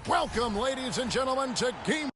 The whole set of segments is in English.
Welcome, ladies and gentlemen, to Game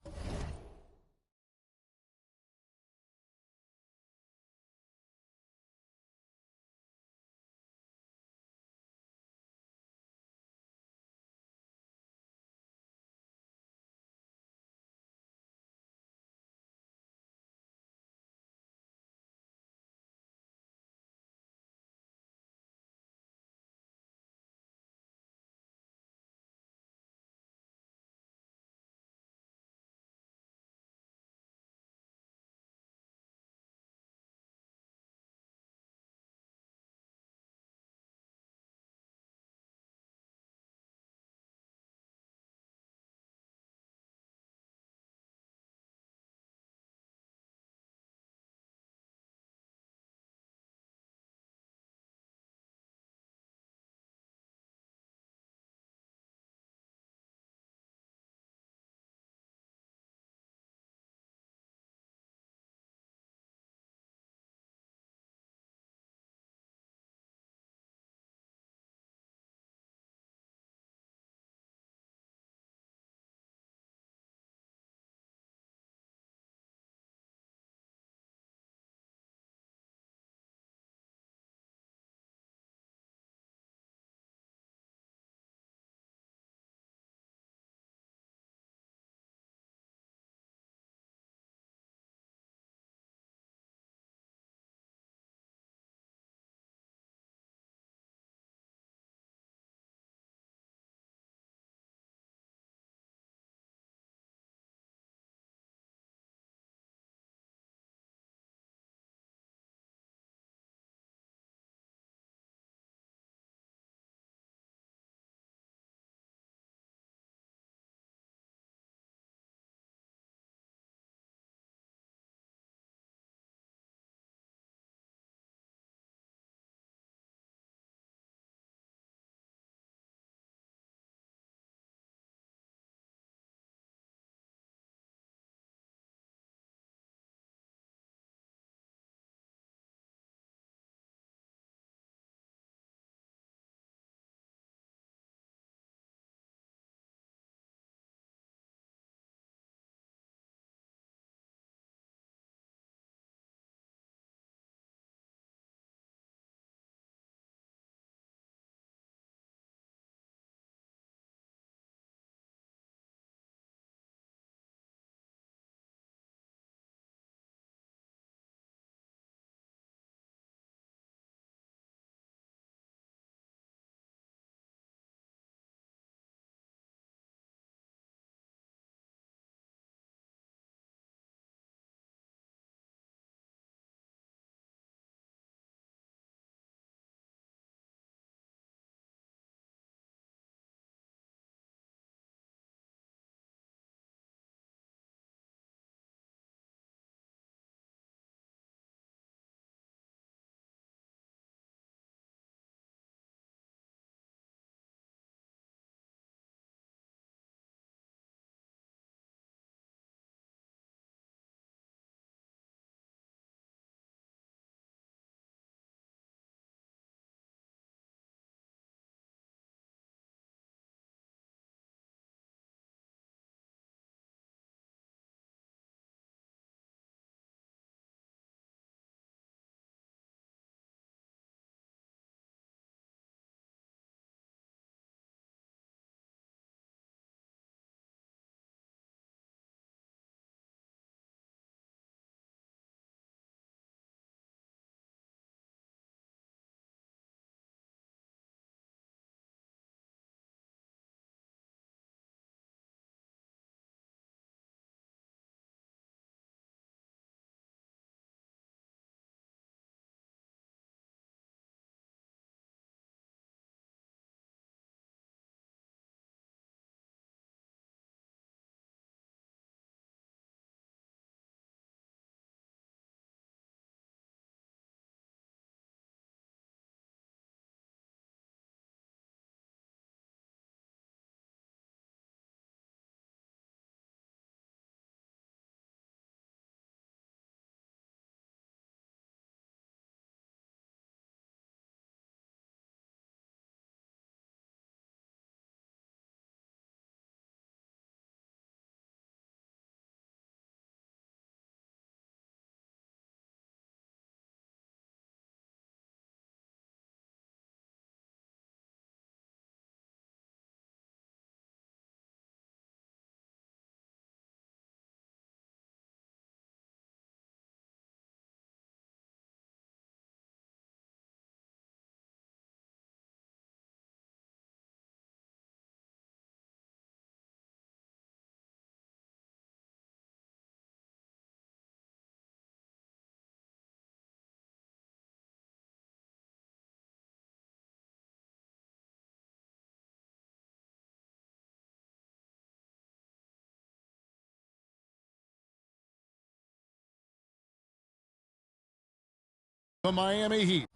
The Miami Heat.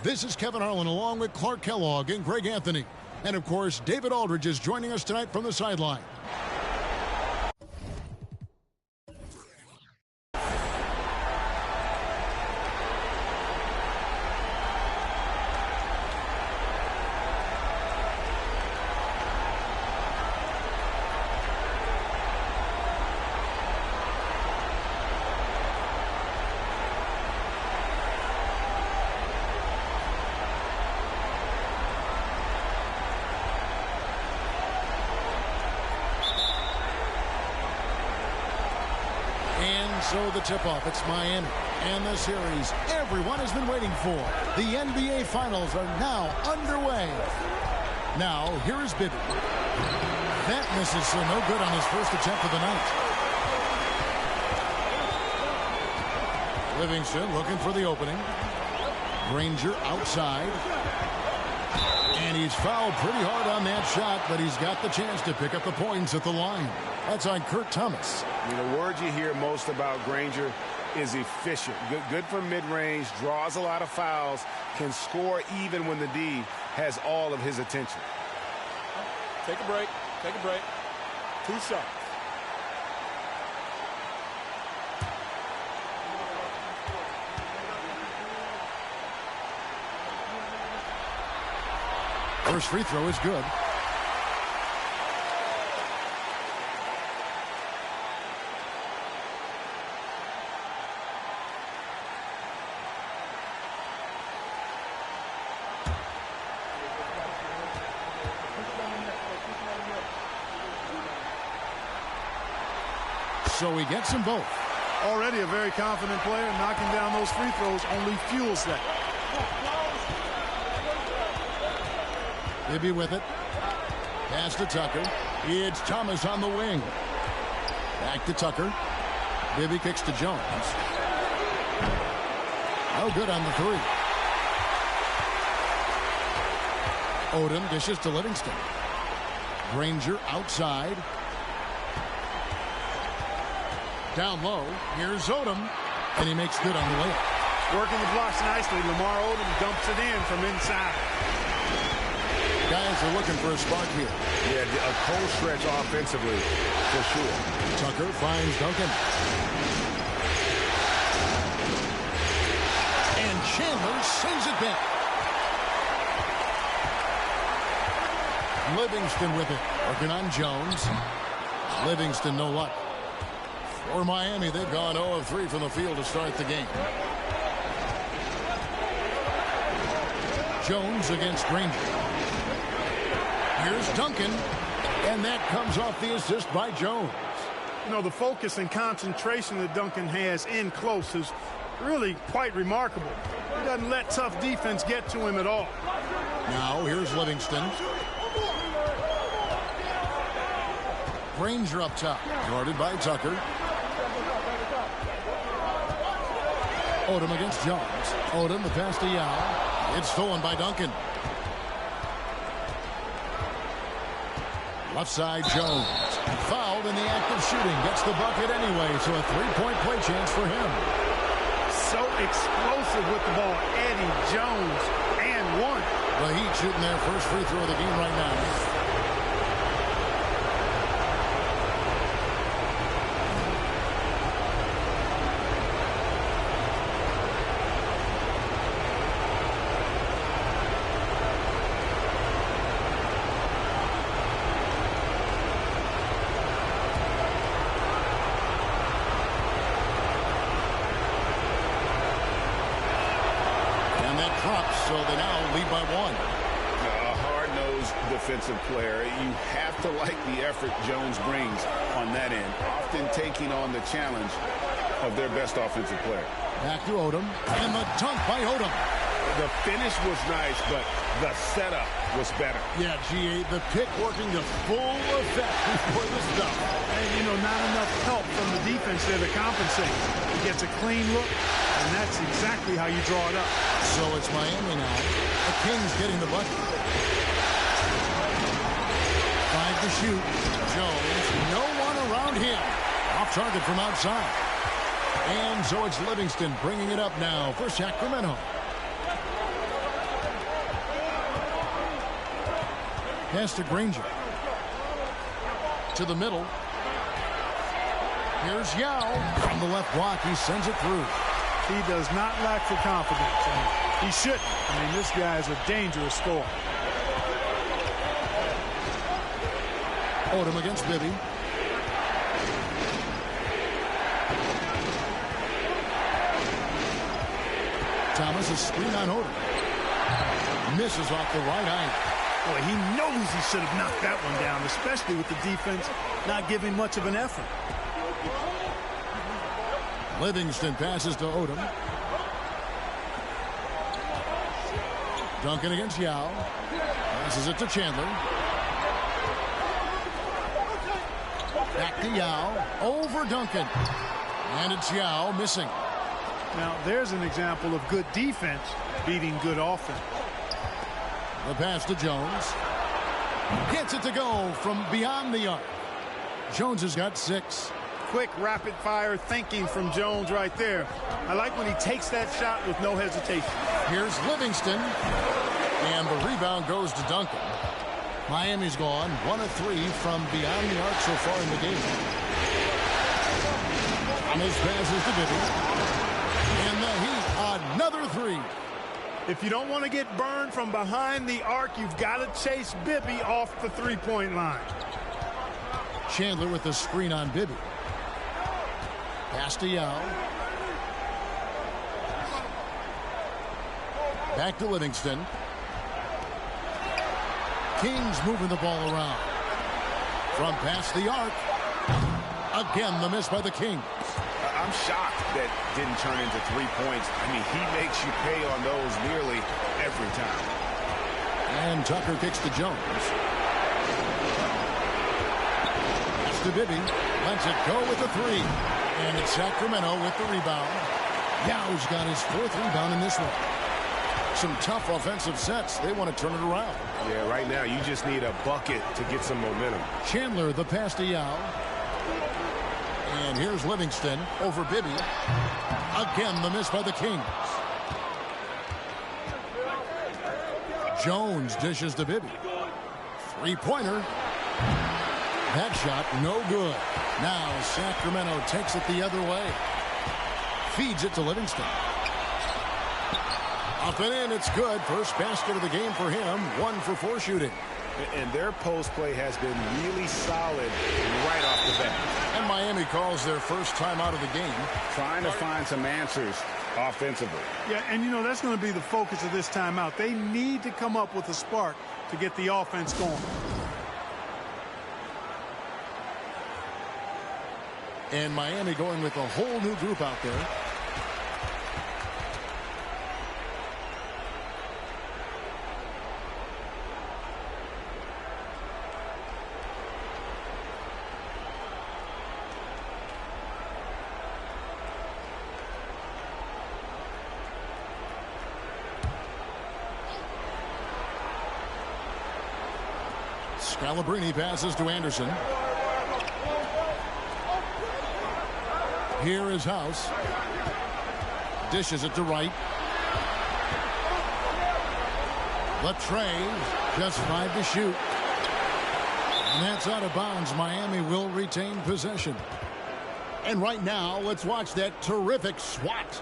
This is Kevin Harlan along with Clark Kellogg and Greg Anthony. And, of course, David Aldridge is joining us tonight from the sideline. So the tip-off, it's Miami. And the series everyone has been waiting for. The NBA Finals are now underway. Now, here is Bibby. That misses, so no good on his first attempt of the night. Livingston looking for the opening. Granger outside. And he's fouled pretty hard on that shot, but he's got the chance to pick up the points at the line. That's on Kurt Thomas. The word you hear most about Granger is efficient. Good from mid-range, draws a lot of fouls, can score even when the D has all of his attention. Take a break. Take a break. 2 shots. First free throw is good. So he gets them both. Already a very confident player. Knocking down those free throws only fuels that. Bibby with it. Pass to Tucker. It's Thomas on the wing. Back to Tucker. Bibby kicks to Jones. No good on the three. Odom dishes to Livingston. Granger outside. Down low. Here's Odom. And he makes good on the layup. Working the blocks nicely. Lamar Odom dumps it in from inside. Guys are looking for a spark here. Yeah, a cold stretch offensively, for sure. Tucker finds Duncan. And Chandler sends it back. Livingston with it. Working on Jones. Livingston no luck. For Miami, they've gone 0 of 3 from the field to start the game. Jones against Granger. Here's Duncan, and that comes off the assist by Jones. You know, the focus and concentration that Duncan has in close is really quite remarkable. He doesn't let tough defense get to him at all. Now, here's Livingston. Granger up top, guarded by Tucker. Odom against Jones. Odom, the pass to Yao. It's stolen by Duncan. Left side, Jones. Fouled in the act of shooting. Gets the bucket anyway, so a three-point play chance for him. So explosive with the ball. Eddie Jones and one. The Heat shooting their first free throw of the game right now. So they now lead by 1. A hard-nosed defensive player. You have to like the effort Jones brings on that end, often taking on the challenge of their best offensive player. Back to Odom, and the dunk by Odom. The finish was nice, but the setup was better. Yeah, G.A., the pick working to full effect before the stop. And, you know, not enough help from the defense there to compensate. He gets a clean look, and that's exactly how you draw it up. So it's Miami now. The Kings getting the bucket. 5 to shoot. Jones, no one around Found him. Off target from outside. And so it's Livingston bringing it up now for Sacramento. Pass to Granger. To the middle. Here's Yao. From the left block, he sends it through. He does not lack for confidence, and he shouldn't. I mean, this guy is a dangerous scorer. Odom against Bibby. Thomas, a screen on Odom. Misses off the right eye. Boy, he knows he should have knocked that one down, especially with the defense not giving much of an effort. Livingston passes to Odom. Duncan against Yao. Passes it to Chandler. Back to Yao. Over Duncan. And it's Yao missing. Now, there's an example of good defense beating good offense. The pass to Jones. Gets it to go from beyond the arc. Jones has got 6. Quick, rapid-fire thinking from Jones right there. I like when he takes that shot with no hesitation. Here's Livingston. And the rebound goes to Duncan. Miami's gone 1 of 3 from beyond the arc so far in the game. On his passes to Bibby. And the Heat, another 3. If you don't want to get burned from behind the arc, you've got to chase Bibby off the three-point line. Chandler with the screen on Bibby. Pass to Yao. Back to Livingston. Kings moving the ball around. From past the arc. Again, the miss by the Kings. I'm shocked that didn't turn into 3 points. I mean, he makes you pay on those nearly every time. And Tucker kicks to Jones. Pass to Bibby. Lets it go with the 3. And it's Sacramento with the rebound. Yao's got his 4th rebound in this one. Some tough offensive sets. They want to turn it around. Yeah, right now you just need a bucket to get some momentum. Chandler, the pass to Yao. And here's Livingston over Bibby. Again, the miss by the Kings. Jones dishes to Bibby. 3-pointer. That shot, no good. Now Sacramento takes it the other way. Feeds it to Livingston. Up and in, it's good. First basket of the game for him. 1 for 4 shooting. And their post play has been really solid right off the bat. And Miami calls their first time out of the game. Trying to find some answers offensively. Yeah, and you know, that's going to be the focus of this timeout. They need to come up with a spark to get the offense going. And Miami going with a whole new group out there. Scalabrine passes to Anderson. Here is House. Dishes it to Wright. Latrey, just 5 to shoot. And that's out of bounds. Miami will retain possession. And right now, let's watch that terrific swat.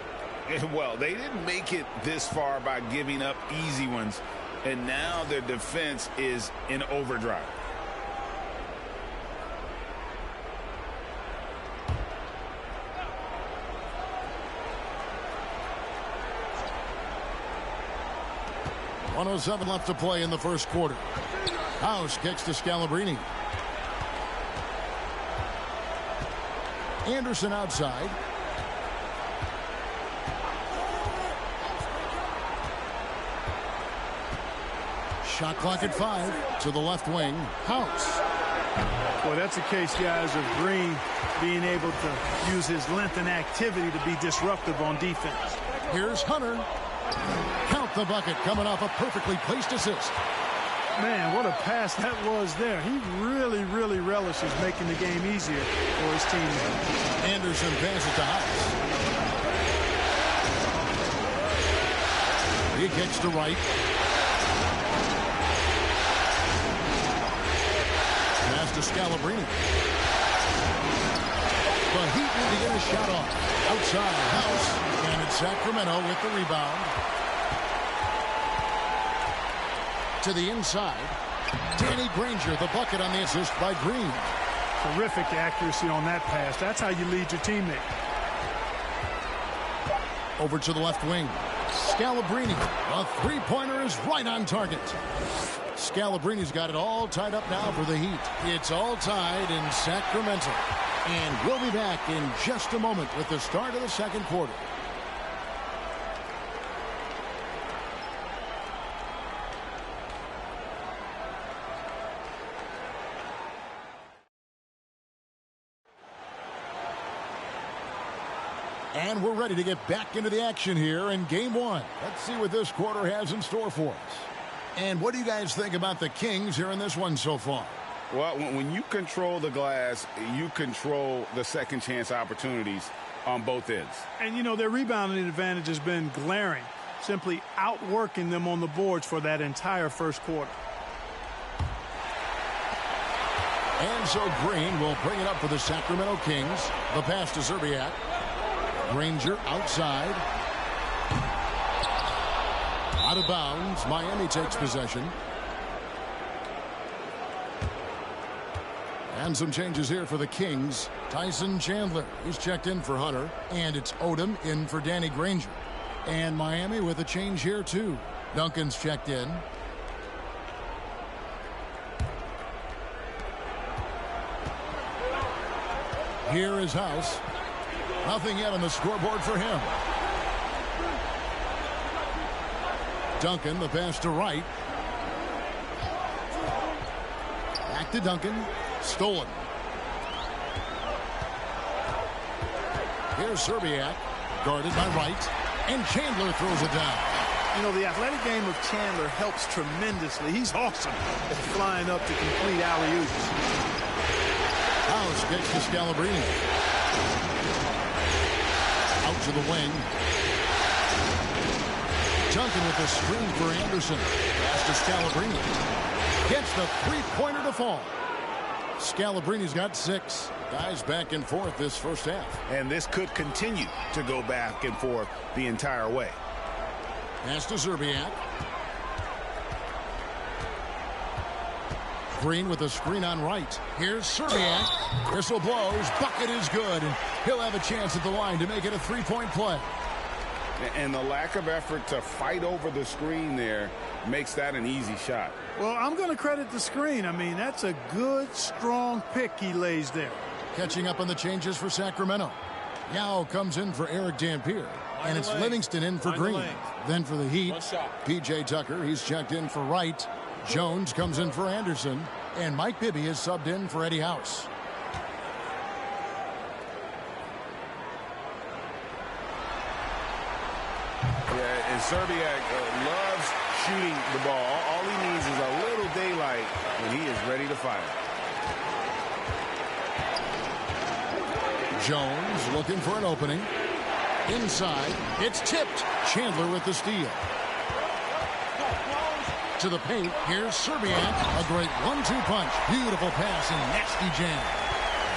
Well, they didn't make it this far by giving up easy ones. And now their defense is in overdrive. .107 left to play in the first quarter. House kicks to Scalabrine. Anderson outside. Shot clock at 5 to the left wing. House. Well, that's a case, guys, of Green being able to use his length and activity to be disruptive on defense. Here's Hunter. Count the bucket coming off a perfectly placed assist. Man, what a pass that was there. He really, really relishes making the game easier for his teammates. Anderson passes to House. He kicks to right. Pass to Scalabrini. The Heat need to get a shot off. Outside, House. And it's Sacramento with the rebound. To the inside. Danny Granger, the bucket on the assist by Green. Terrific accuracy on that pass. That's how you lead your teammate. Over to the left wing. Scalabrini. A three-pointer is right on target. Scalabrini's got it all tied up now for the Heat. It's all tied in Sacramento. And we'll be back in just a moment with the start of the second quarter. And we're ready to get back into the action here in game one. Let's see what this quarter has in store for us. And what do you guys think about the Kings here in this one so far? Well, when you control the glass, you control the second chance opportunities on both ends. And, you know, their rebounding advantage has been glaring, simply outworking them on the boards for that entire first quarter. And so Green will bring it up for the Sacramento Kings. The pass to Zerbiak. Granger outside. Out of bounds. Miami takes possession. And some changes here for the Kings. Tyson Chandler, he's checked in for Hunter. And it's Odom in for Danny Granger. And Miami with a change here too. Duncan's checked in. Here is House. Nothing yet on the scoreboard for him. Duncan, the pass to right. Back to Duncan. Stolen. Here's Zerbiak. Guarded by Wright. And Chandler throws it down. You know, the athletic game of Chandler helps tremendously. He's awesome at flying up to complete alley-oops. House gets to Scalabrini. Out to the wing. Duncan with the screen for Anderson. Pass to Scalabrini. Gets the three-pointer to fall. Scalabrini's got 6. Guys back and forth this first half. And this could continue to go back and forth the entire way. Pass to Zerbiak. Green with a screen on right. Here's Zerbiak. Whistle blows. Bucket is good. He'll have a chance at the line to make it a three-point play. And the lack of effort to fight over the screen there makes that an easy shot. Well, I'm going to credit the screen. I mean, that's a good, strong pick he lays there. Catching up on the changes for Sacramento. Yao comes in for Eric Dampier. And it's Livingston in for Green. Then for the Heat, P.J. Tucker, he's checked in for Wright. Jones comes in for Anderson. And Mike Bibby is subbed in for Eddie House. Yeah, and Zerbiak loves shooting the ball. All he needs is a little daylight when he is ready to fire. Jones looking for an opening. Inside, it's tipped. Chandler with the steal. To the paint, here's Zerbiak. A great 1-2 punch. Beautiful pass and nasty jam.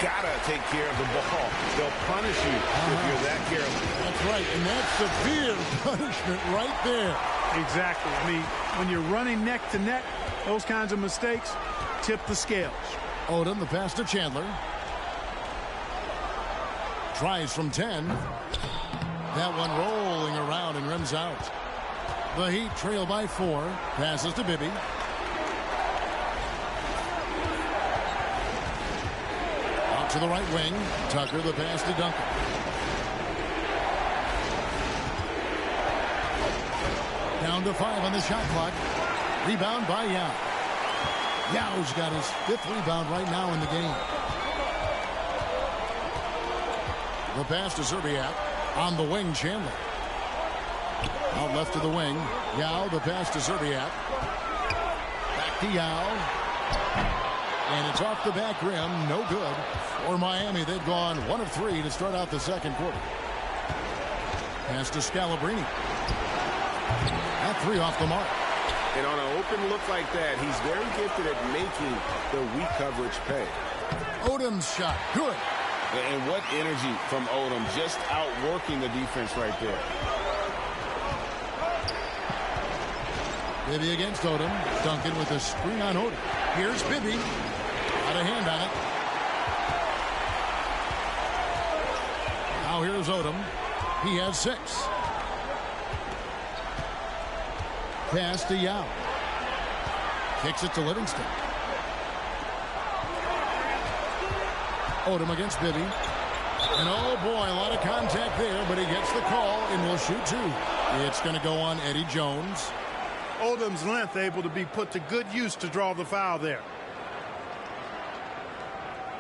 Gotta take care of the ball. They'll punish you if you're that careless. That's right, and that's severe punishment right there. Exactly. I mean, when you're running neck to neck, those kinds of mistakes tip the scales. Odom, the pass to Chandler. Tries from 10. That one rolling around and rims out. The Heat trail by 4. Passes to Bibby. Out to the right wing. Tucker, the pass to Duncan. Down to 5 on the shot clock. Rebound by Yao. Yao's got his 5th rebound right now in the game. The pass to Zerbiak. On the wing, Chandler. Out left to the wing. Yao, the pass to Zerbiak. Back Pacquiao. And it's off the back rim. No good. For Miami, they've gone 1 of 3 to start out the second quarter. Pass to Scalabrine. That 3 off the mark. And on an open look like that, he's very gifted at making the weak coverage pay. Odom's shot. Good. And what energy from Odom, just outworking the defense right there. Bibby against Odom. Duncan with a screen on Odom. Here's Bibby. Got a hand on it. Now here's Odom. He has 6. Pass to Yao. Kicks it to Livingston. Odom against Bibby. And oh boy, a lot of contact there, but he gets the call and will shoot 2. It's going to go on Eddie Jones. Odom's length able to be put to good use to draw the foul there.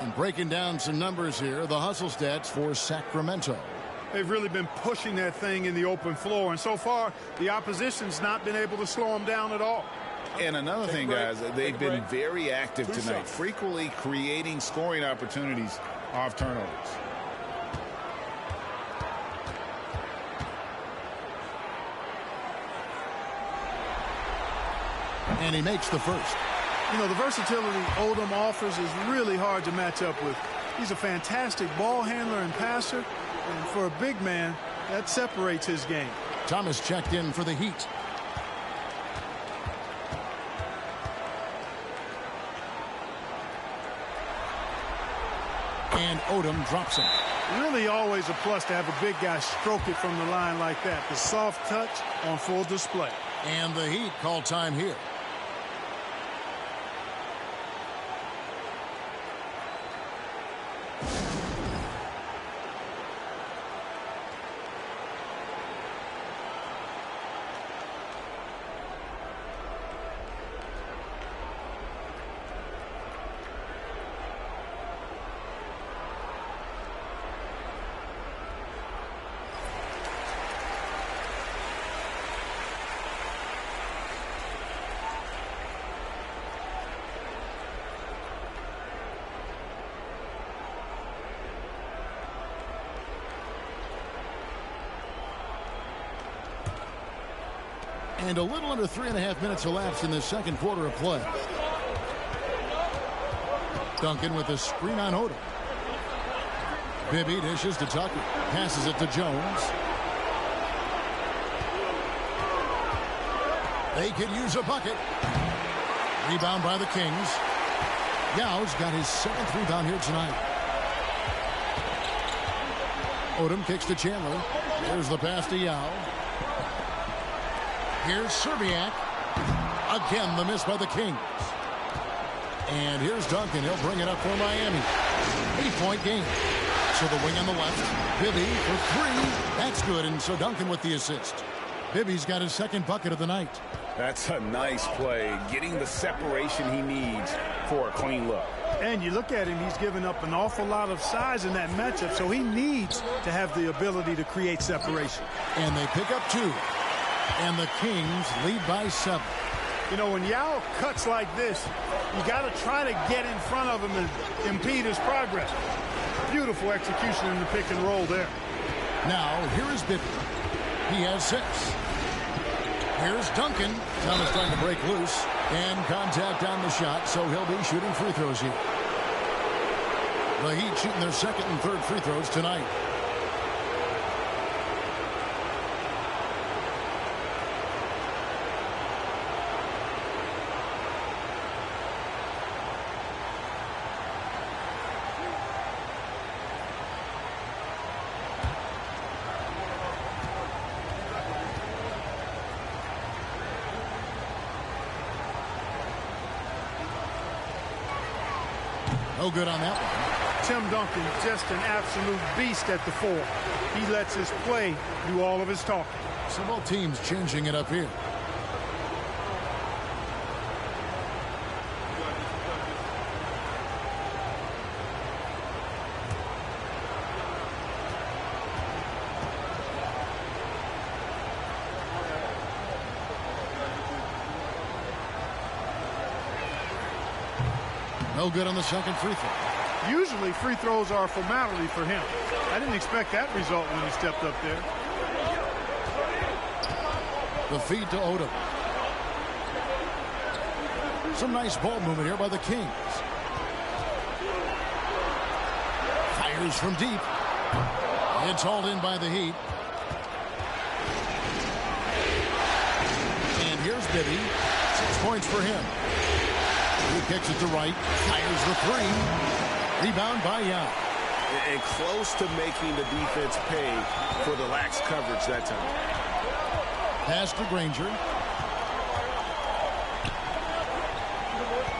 And breaking down some numbers here, the hustle stats for Sacramento. They've really been pushing that thing in the open floor, and so far the opposition's not been able to slow them down at all. And another thing, guys, they've been very active tonight, frequently creating scoring opportunities off turnovers. And he makes the first. You know, the versatility Odom offers is really hard to match up with. He's a fantastic ball handler and passer, and for a big man, that separates his game. Thomas checked in for the Heat. And Odom drops him. Really always a plus to have a big guy stroke it from the line like that. The soft touch on full display. And the Heat call time here. And a little under 3.5 minutes elapsed in the second quarter of play. Duncan with a screen on Odom. Bibby dishes to Tucker. Passes it to Jones. They could use a bucket. Rebound by the Kings. Yao's got his 7th rebound here tonight. Odom kicks to Chandler. There's the pass to Yao. Here's Serbiak. Again, the miss by the Kings. And here's Duncan. He'll bring it up for Miami. 8-point game. So the wing on the left. Bibby for 3. That's good. And so Duncan with the assist. Bibby's got his 2nd bucket of the night. That's a nice play. Getting the separation he needs for a clean look. And you look at him, he's given up an awful lot of size in that matchup, so he needs to have the ability to create separation. And they pick up 2. And the Kings lead by 7. You know, when Yao cuts like this, you got to try to get in front of him and impede his progress. Beautiful execution in the pick and roll there. Now, here is Bibby. He has 6. Here's Duncan. Thomas trying to break loose. And contact on the shot, so he'll be shooting free throws here. The Heat shooting their 2nd and 3rd free throws tonight. No good on that one. Tim Duncan, just an absolute beast at the 4. He lets his play do all of his talking. So both teams changing it up here. No good on the second free throw. Usually free throws are a formality for him. I didn't expect that result when he stepped up there. The feed to Odom. Some nice ball movement here by the Kings. Fires from deep. It's hauled in by the Heat. And here's Bibby. 6 points for him. He kicks it to right. Fires the three. Rebound by Yao. And close to making the defense pay for the lax coverage that time. Pass to Granger.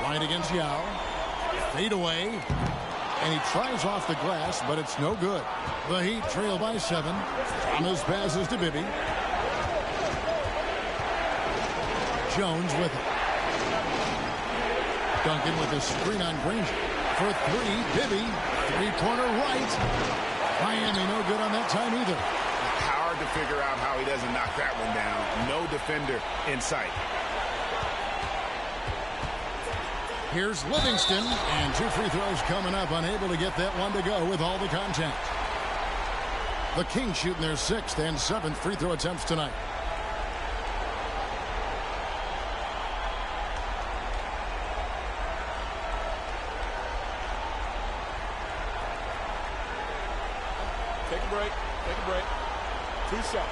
Right against Yao. Fade away. And he tries off the glass, but it's no good. The Heat trail by 7. Thomas passes to Bibby. Jones with it. Duncan with a screen on Granger. For 3, Bibby. Three-pointer right. Miami no good on that time either. Hard to figure out how he doesn't knock that one down. No defender in sight. Here's Livingston, and 2 free throws coming up, unable to get that one to go with all the contact. The Kings shooting their 6th and 7th free throw attempts tonight. Take a break. Take a break. 2 shots.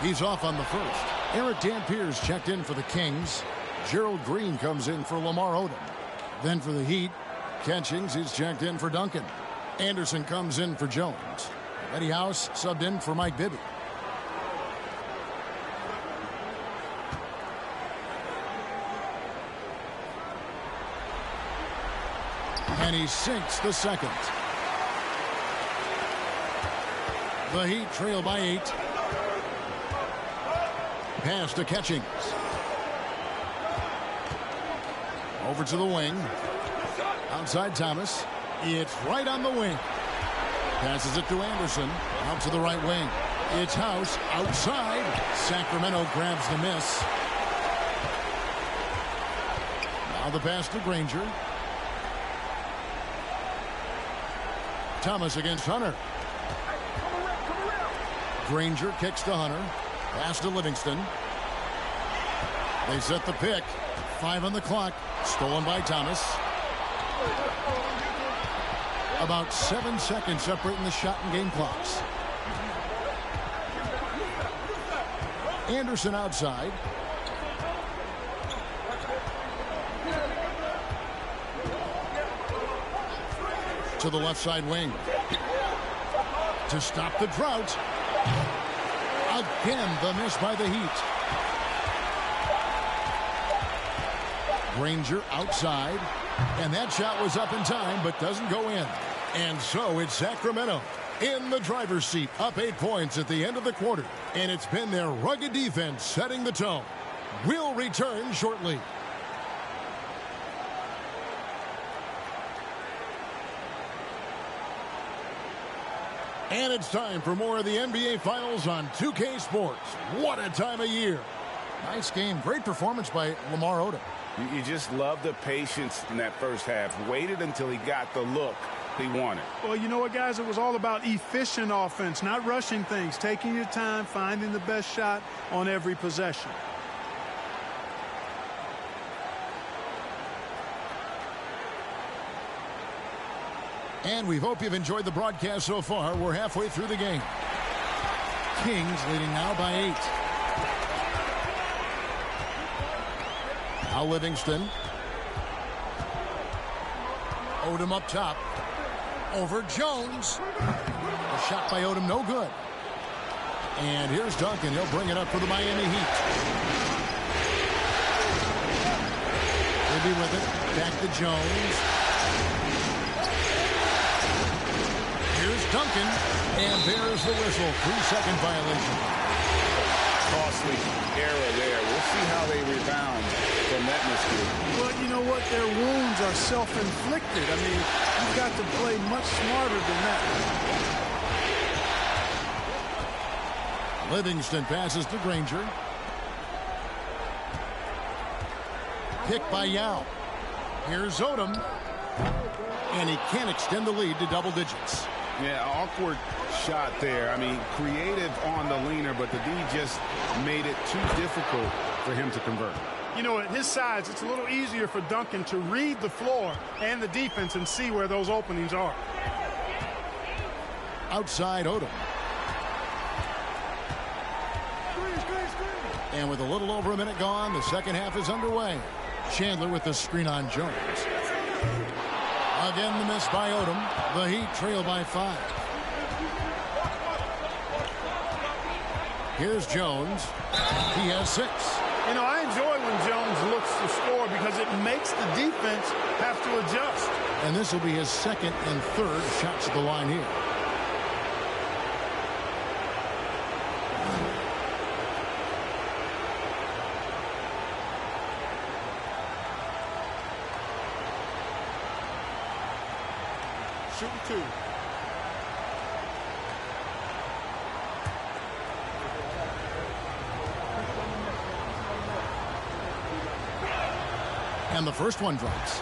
He's off on the first. Eric Dampier's checked in for the Kings. Gerald Green comes in for Lamar Odom. Then for the Heat, Catchings is checked in for Duncan. Anderson comes in for Jones. Eddie House subbed in for Mike Bibby. And he sinks the second. The Heat trail by 8. Pass to Catchings. Over to the wing. Outside Thomas. It's right on the wing. Passes it to Anderson. Out to the right wing. It's House outside. Sacramento grabs the miss. Now the pass to Granger. Thomas against Hunter. Granger kicks to Hunter. Pass to Livingston. They set the pick. 5 on the clock. Stolen by Thomas. About 7 seconds separating the shot and game clocks. Anderson outside. To the left side wing. To stop the drought. Again, the miss by the Heat. Granger outside. And that shot was up in time, but doesn't go in. And so it's Sacramento in the driver's seat, up 8 points at the end of the quarter. And it's been their rugged defense setting the tone. We'll return shortly. And it's time for more of the NBA Finals on 2K Sports. What a time of year. Nice game. Great performance by Lamar Odom. You just love the patience in that first half. Waited until he got the look he wanted. Well, you know what, guys? It was all about efficient offense, not rushing things, taking your time, finding the best shot on every possession. And we hope you've enjoyed the broadcast so far. We're halfway through the game. Kings leading now by 8. Now Livingston. Odom up top. Over Jones. A shot by Odom, no good. And here's Duncan. He'll bring it up for the Miami Heat. He'll be with it. Back to Jones. Here's Duncan. And there's the whistle. 3-second violation. Costly error there. We'll see how they rebound from that miscue. Well, you know what? Their wounds are self-inflicted. I mean, you've got to play much smarter than that. Livingston passes to Granger. Picked by Yao. Here's Odom. And he can't extend the lead to double digits. Yeah, awkward shot there. I mean, creative on the leaner, but the D just made it too difficult for him to convert. You know, at his size, it's a little easier for Duncan to read the floor and the defense and see where those openings are. Outside Odom. And with a little over a minute gone, the second half is underway. Chandler with the screen on Jones. Again, the miss by Odom. The Heat trail by 5. Here's Jones. He has 6. You know, I enjoy when Jones looks to score because it makes the defense have to adjust. And this will be his second and third shots at the line here. Shooting 2. And the first one drops.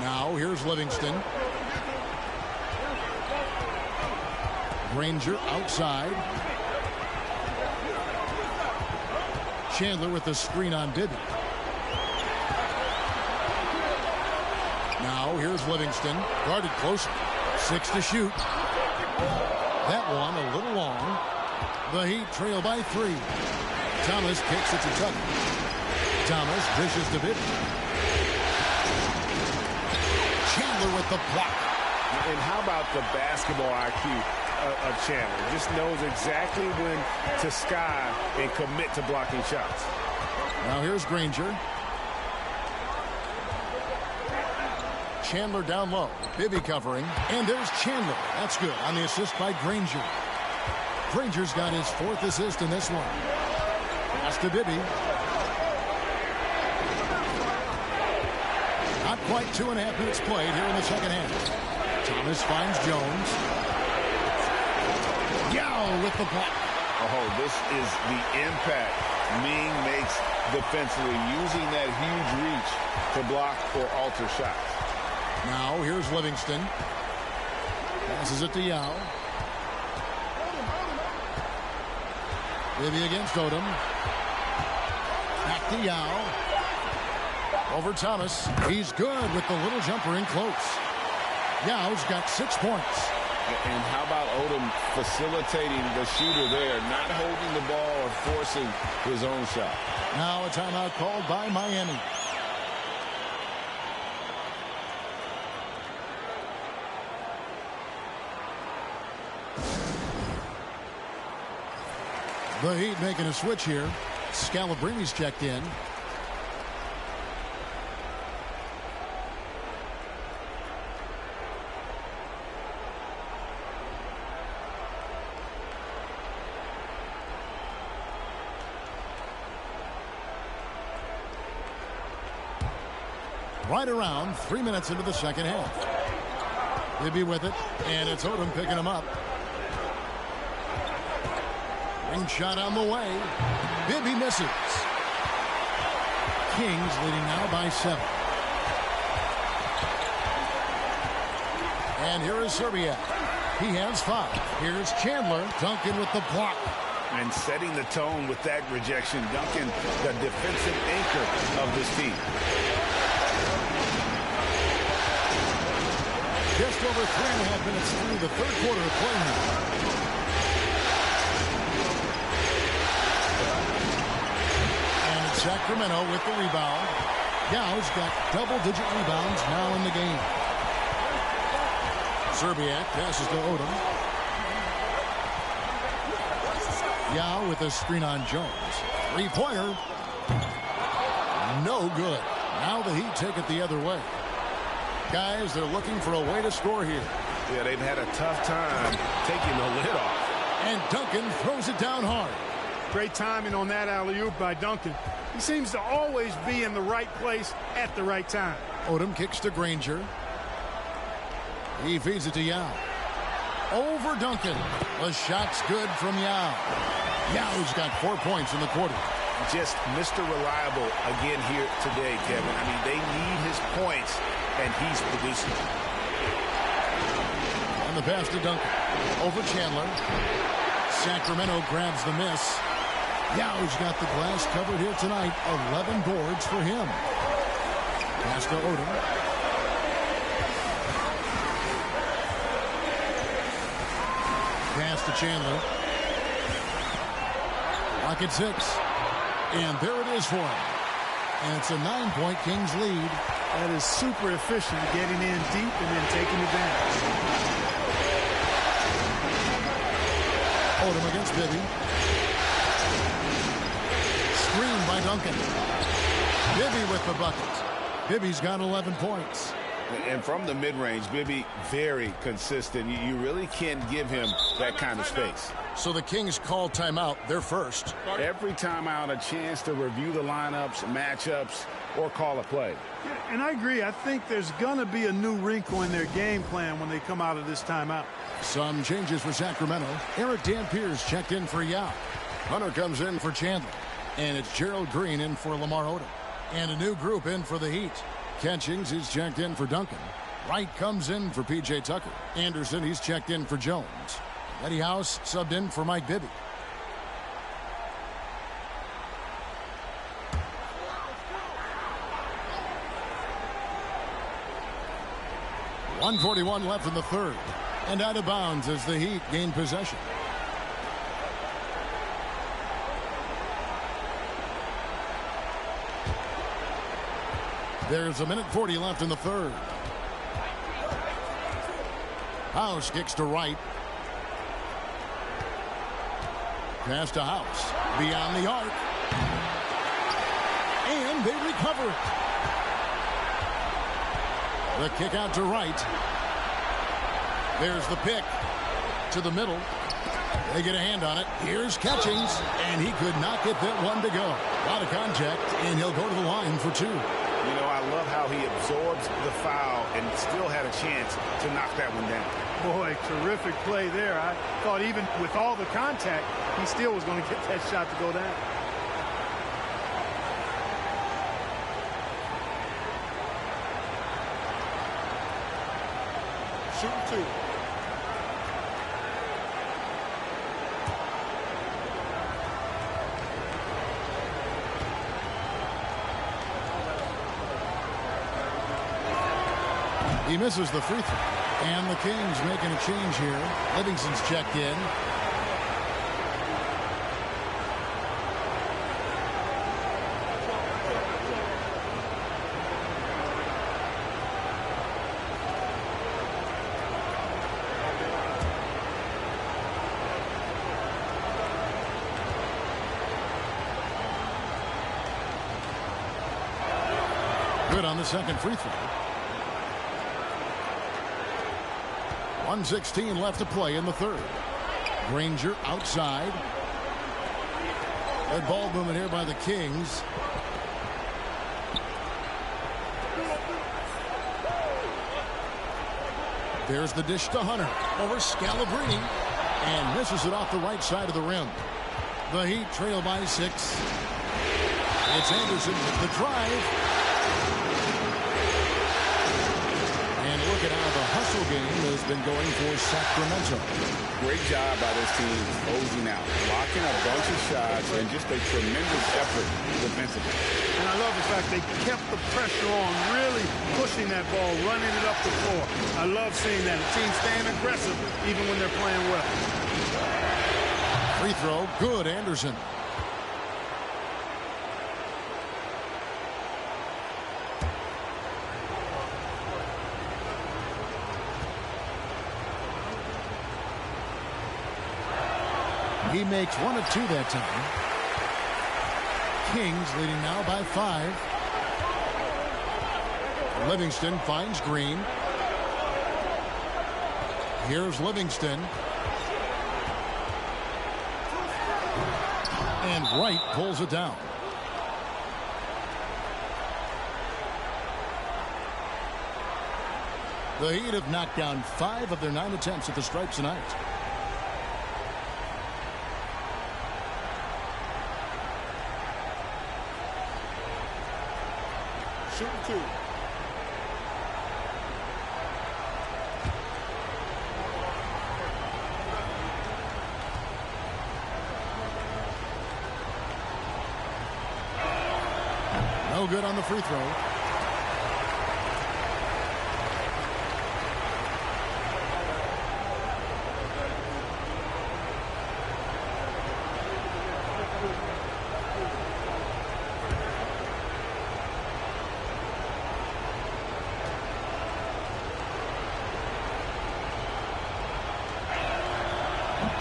Now here's Livingston. Granger outside. Chandler with the screen on Bibby. Now here's Livingston. Guarded closer. 6 to shoot. That one a little long. The Heat trail by 3. Thomas kicks it to Tucker. Thomas dishes to Bibby. Chandler with the block. And how about the basketball IQ of Chandler? Just knows exactly when to sky and commit to blocking shots. Now here's Granger. Chandler down low. Bibby covering. And there's Chandler. That's good on the assist by Granger. Granger's got his 4th assist in this one. Pass to Bibby. Not quite 2.5 minutes played here in the second half. Thomas finds Jones. Yao with the block. Oh, this is the impact Ming makes defensively, using that huge reach to block or alter shots. Now here's Livingston. Passes it to Yao. Bibby against Odom. Back to Yao. Over Thomas. He's good with the little jumper in close. Yao's got 6 points. And how about Odom facilitating the shooter there, not holding the ball or forcing his own shot. Now a timeout called by Miami. The Heat making a switch here. Scalabrini's checked in. Right around 3 minutes into the second half. Bibby with it, and it's Odom picking him up. Ring shot on the way. Bibby misses. Kings leading now by 7. And here is Serbia. He has 5. Here's Chandler. Duncan with the block. And setting the tone with that rejection. Duncan, the defensive anchor of this team. Just over 3.5 minutes through the third quarter of play here. And Sacramento Sacramento with the rebound. Yau's got double-digit rebounds now in the game. Serbiak passes to Odom. Yao with a screen on Jones. Three-pointer. No good. Now the Heat take it the other way. Guys, they're looking for a way to score here. Yeah, they've had a tough time taking the lid off. And Duncan throws it down hard. Great timing on that alley-oop by Duncan. He seems to always be in the right place at the right time. Odom kicks to Granger. He feeds it to Yao. Over Duncan. The shot's good from Yao. Yao's got 4 points in the quarter. Just Mr. Reliable again here today, Kevin. I mean, they need his points, and he's producing. And the pass to Duncan. Over Chandler. Sacramento grabs the miss. Yao's got the glass covered here tonight. 11 boards for him. Pass to Odom. Pass to Chandler. Lock at 6. And there it is for him. And it's a 9-point Kings lead. That is super efficient, getting in deep and then taking advantage. Odom against Bibby. Screen by Duncan. Bibby with the bucket. Bibby's got 11 points. And from the mid-range, Bibby very consistent. You really can't give him that kind of space. So the Kings call timeout. They're first. Every timeout, a chance to review the lineups, matchups, or call a play. And I agree. I think there's going to be a new wrinkle in their game plan when they come out of this timeout. Some changes for Sacramento. Eric Dampiers checked in for Yao. Hunter comes in for Chandler. And it's Gerald Green in for Lamar Odom. And a new group in for the Heat. Catchings, he's checked in for Duncan. Wright comes in for P.J. Tucker. Anderson, he's checked in for Jones. Eddie House subbed in for Mike Bibby. .141 left in the third. And out of bounds as the Heat gain possession. There's a minute 40 left in the third. House kicks to Wright. Pass to House. Beyond the arc. And they recover it. The kick out to Wright. There's the pick to the middle. They get a hand on it. Here's Catchings. And he could not get that one to go. A lot of contact. And he'll go to the line for two. You know, I love how he absorbs the foul and still had a chance to knock that one down. Boy, terrific play there. I thought even with all the contact, he still was going to get that shot to go down. Shooting two. He misses the free throw. And the Kings making a change here. Livingston's checked in. Good on the second free throw. 1:16 left to play in the third. Granger outside. Good ball movement here by the Kings. There's the dish to Hunter over Scalabrine and misses it off the right side of the rim. The Heat trail by 6. It's Anderson with the drive. Look at how the hustle game has been going for Sacramento. Great job by this team closing out, blocking a bunch of shots, and just a tremendous effort defensively. And I love the fact they kept the pressure on, really pushing that ball, running it up the floor. I love seeing that. A team staying aggressive even when they're playing well. Free throw, good, Anderson. He makes 1 of 2 that time. Kings leading now by 5. Livingston finds Green. Here's Livingston. And Wright pulls it down. The Heat have knocked down 5 of their 9 attempts at the stripes tonight. Shooting 2. No good on the free throw.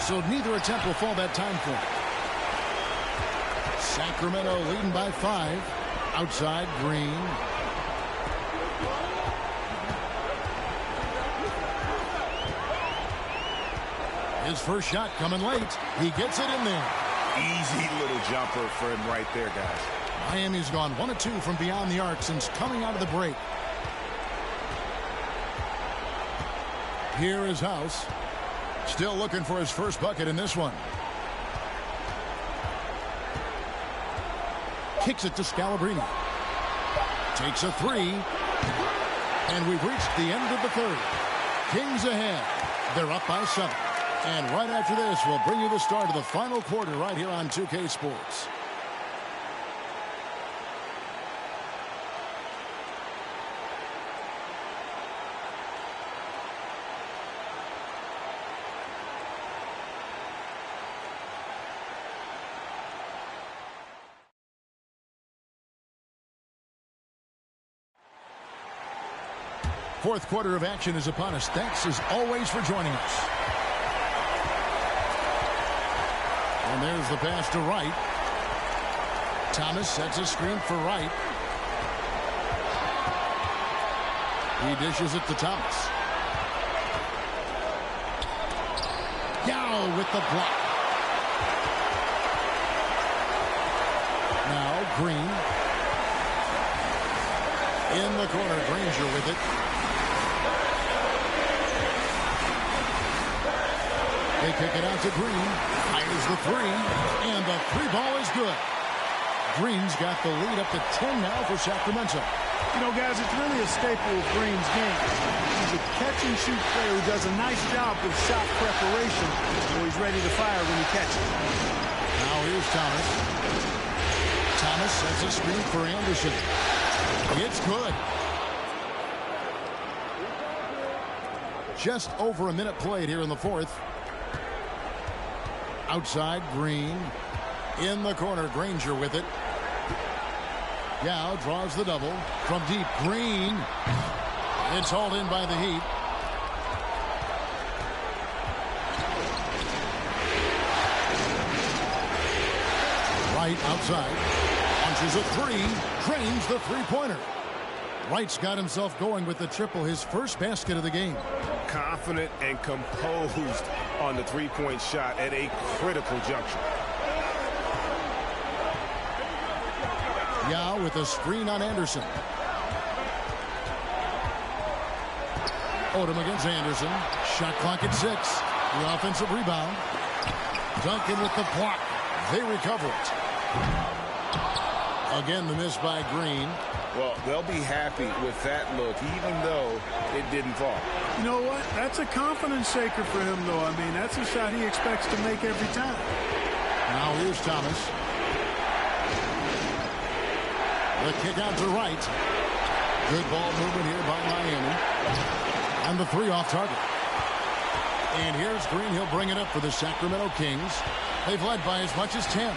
So neither attempt will fall that time for him. Sacramento leading by 5. Outside, Green. His first shot coming late. He gets it in there. Easy little jumper for him right there, guys. Miami's gone 1 of 2 from beyond the arc since coming out of the break. Here is House. Still looking for his first bucket in this one. Kicks it to Scalabrine. Takes a 3. And we've reached the end of the third. Kings ahead. They're up by 7. And right after this, we'll bring you the start of the final quarter right here on 2K Sports. Fourth quarter of action is upon us. Thanks as always for joining us. And there's the pass to Wright. Thomas sets a screen for Wright. He dishes it to Thomas. Yao with the block. Now Green. In the corner, Granger with it. They kick it out to Green. Fires the 3. And the 3 ball is good. Green's got the lead up to 10 now for Sacramento. You know, guys, it's really a staple of Green's game. He's a catch-and-shoot player who does a nice job with shot preparation, so he's ready to fire when he catches. Now here's Thomas. Thomas sets a screen for Anderson. It's good. Just over a minute played here in the fourth. Outside, Green. In the corner, Granger with it. Yao draws the double. From deep, Green. It's hauled in by the Heat. Wright outside. Punches a 3. Drains the three-pointer. Wright's got himself going with the triple, his first basket of the game. Confident and composed on the three-point shot at a critical juncture. Yao with a screen on Anderson. Odom against Anderson. Shot clock at 6. The offensive rebound. Duncan with the block. They recover it. Again, the miss by Green. Well, they'll be happy with that look, even though it didn't fall. You know what? That's a confidence shaker for him, though. I mean, that's a shot he expects to make every time. Now here's Thomas. The kick out to Wright. Good ball movement here by Miami. And the 3 off target. And here's Green. He'll bring it up for the Sacramento Kings. They've led by as much as 10.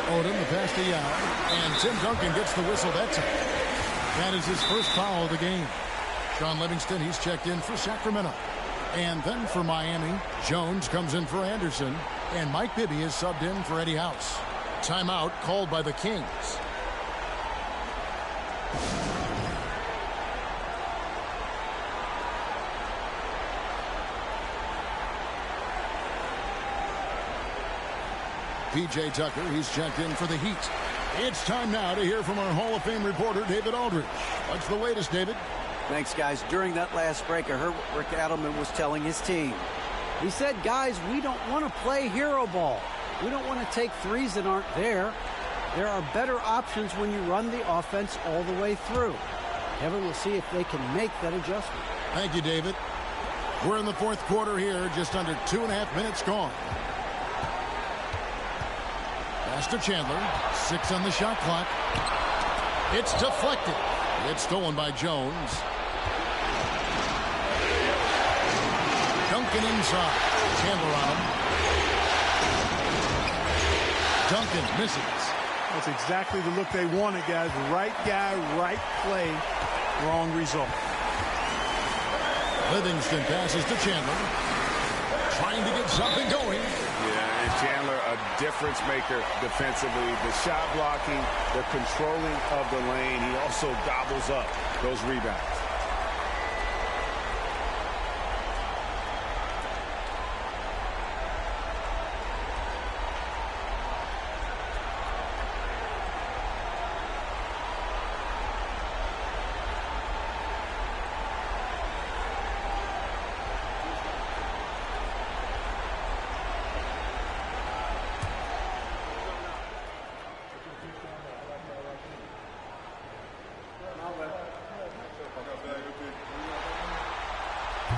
Odom, the pass to Yao. And Tim Duncan gets the whistle that time. That is his first foul of the game. Sean Livingston, he's checked in for Sacramento. And then for Miami, Jones comes in for Anderson, and Mike Bibby is subbed in for Eddie House. Timeout called by the Kings. P.J. Tucker, he's checked in for the Heat. It's time now to hear from our Hall of Fame reporter, David Aldridge. What's the latest, David? Thanks, guys. During that last break, I heard what Rick Adelman was telling his team. He said, guys, we don't want to play hero ball. We don't want to take threes that aren't there. There are better options when you run the offense all the way through. Kevin will see if they can make that adjustment. Thank you, David. We're in the fourth quarter here, just under 2.5 minutes gone. Pass to Chandler. 6 on the shot clock. It's deflected. It's stolen by Jones. Duncan inside. Chandler on him. Duncan misses. That's exactly the look they wanted, guys. Right guy, right play, wrong result. Livingston passes to Chandler. Trying to get something going. Yeah, and Chandler, a difference maker defensively. The shot blocking, the controlling of the lane. He also gobbles up those rebounds.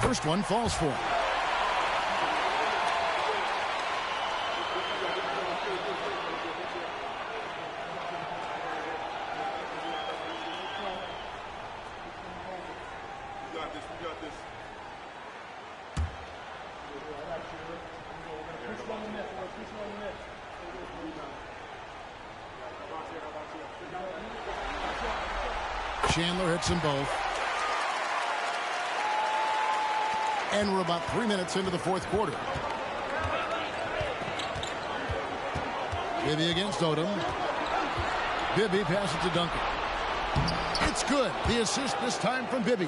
First one falls for him. We got this. Chandler hits them both. And we're about 3 minutes into the fourth quarter. Bibby against Odom. Bibby passes to Duncan. It's good. The assist this time from Bibby.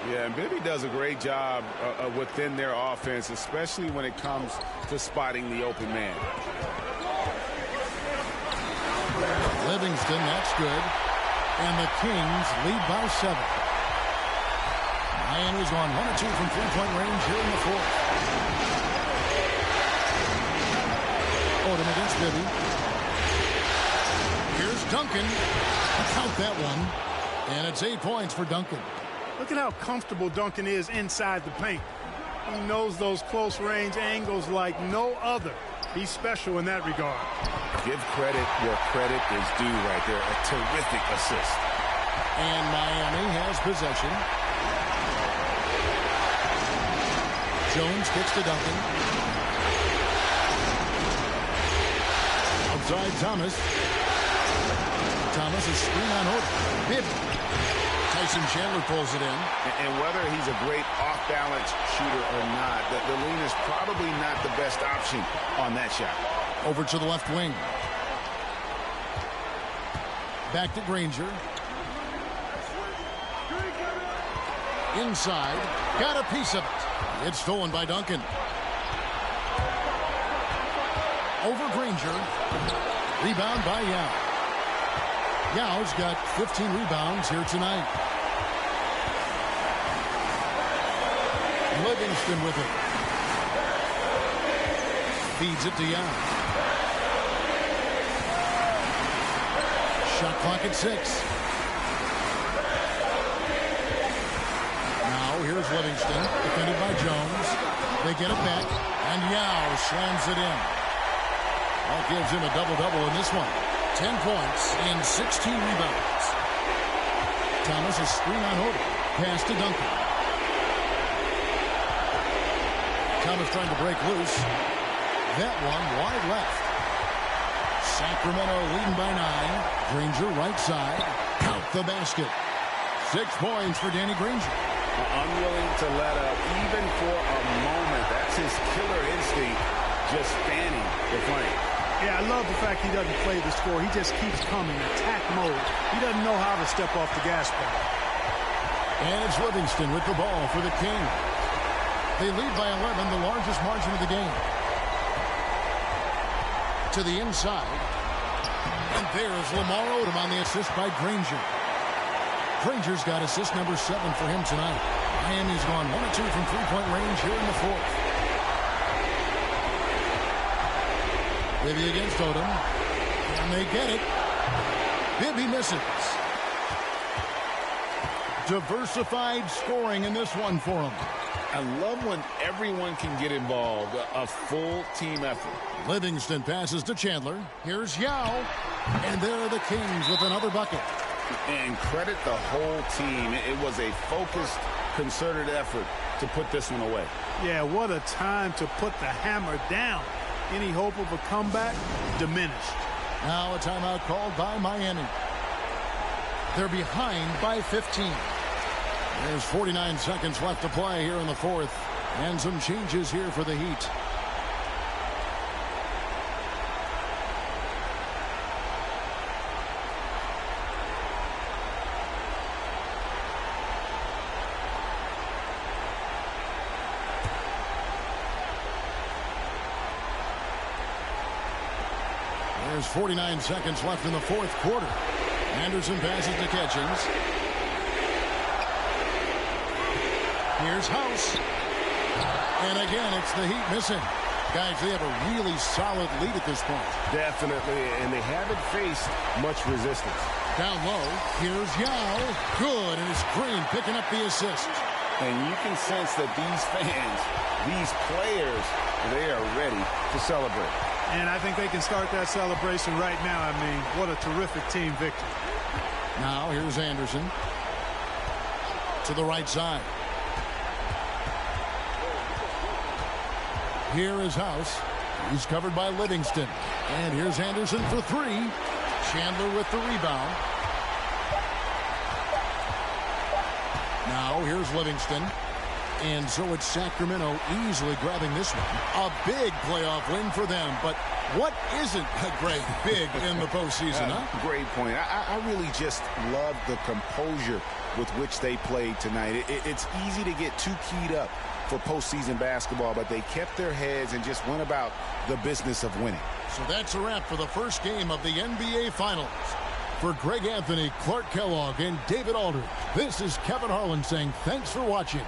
Yeah, and Bibby does a great job within their offense, especially when it comes to spotting the open man. Livingston, that's good. And the Kings lead by 7. Miami's gone 1 or 2 from three-point range here in the fourth. Odom against Bibby. Here's Duncan. Count that one. And it's 8 points for Duncan. Look at how comfortable Duncan is inside the paint. He knows those close range angles like no other. He's special in that regard. Give credit where credit is due right there. A terrific assist. And Miami has possession. Jones kicks to Duncan. Outside Thomas. Thomas is screen on Odom. Bibby. Tyson Chandler pulls it in. And whether he's a great off-balance shooter or not, the lean is probably not the best option on that shot. Over to the left wing. Back to Granger. Inside. Got a piece of it. It's stolen by Duncan. Over Granger. Rebound by Yao. Yao's got 15 rebounds here tonight. Livingston with it. Feeds it to Yao. Shot clock at 6. Now here's Livingston, defended by Jones. They get it back, and Yao slams it in. That gives him a double-double in this one. 10 points and 16 rebounds. Thomas is screen on Odom. Pass to Duncan. Thomas trying to break loose. That one wide left. Sacramento leading by 9. Granger right side. Count the basket. 6 points for Danny Granger. Unwilling to let up, even for a moment. That's his killer instinct, just fanning the flame. Yeah, I love the fact he doesn't play the score. He just keeps coming, attack mode. He doesn't know how to step off the gas pedal. And it's Livingston with the ball for the Kings. They lead by 11, the largest margin of the game. To the inside. And there's Lamar Odom on the assist by Granger. Granger's got assist number 7 for him tonight. Miami's gone 1 of 2 from three-point range here in the fourth. Bibby against Odom. And they get it. Bibby misses. Diversified scoring in this one for him. I love when everyone can get involved. A full team effort. Livingston passes to Chandler. Here's Yao. And there are the Kings with another bucket. And credit the whole team. It was a focused, concerted effort to put this one away. Yeah, what a time to put the hammer down. Any hope of a comeback diminished. Now a timeout called by Miami. They're behind by 15. There's 49 seconds left to play here in the fourth. And some changes here for the Heat. There's 49 seconds left in the fourth quarter. Anderson passes to Catchings. Here's House. And again, it's the Heat missing. Guys, they have a really solid lead at this point. Definitely, and they haven't faced much resistance. Down low, here's Yao. Good, and it's Green picking up the assist. And you can sense that these fans, these players, they are ready to celebrate. And I think they can start that celebration right now. I mean, what a terrific team victory. Now here's Anderson. To the right side. Here is House. He's covered by Livingston. And here's Anderson for 3. Chandler with the rebound. Now here's Livingston. And so it's Sacramento easily grabbing this one. A big playoff win for them. But what isn't a great big in the postseason, huh? Great point. I really just love the composure with which they played tonight. It's easy to get too keyed up for postseason basketball, but they kept their heads and just went about the business of winning. So that's a wrap for the first game of the NBA Finals. For Greg Anthony, Clark Kellogg, and David Aldridge, this is Kevin Harlan saying thanks for watching.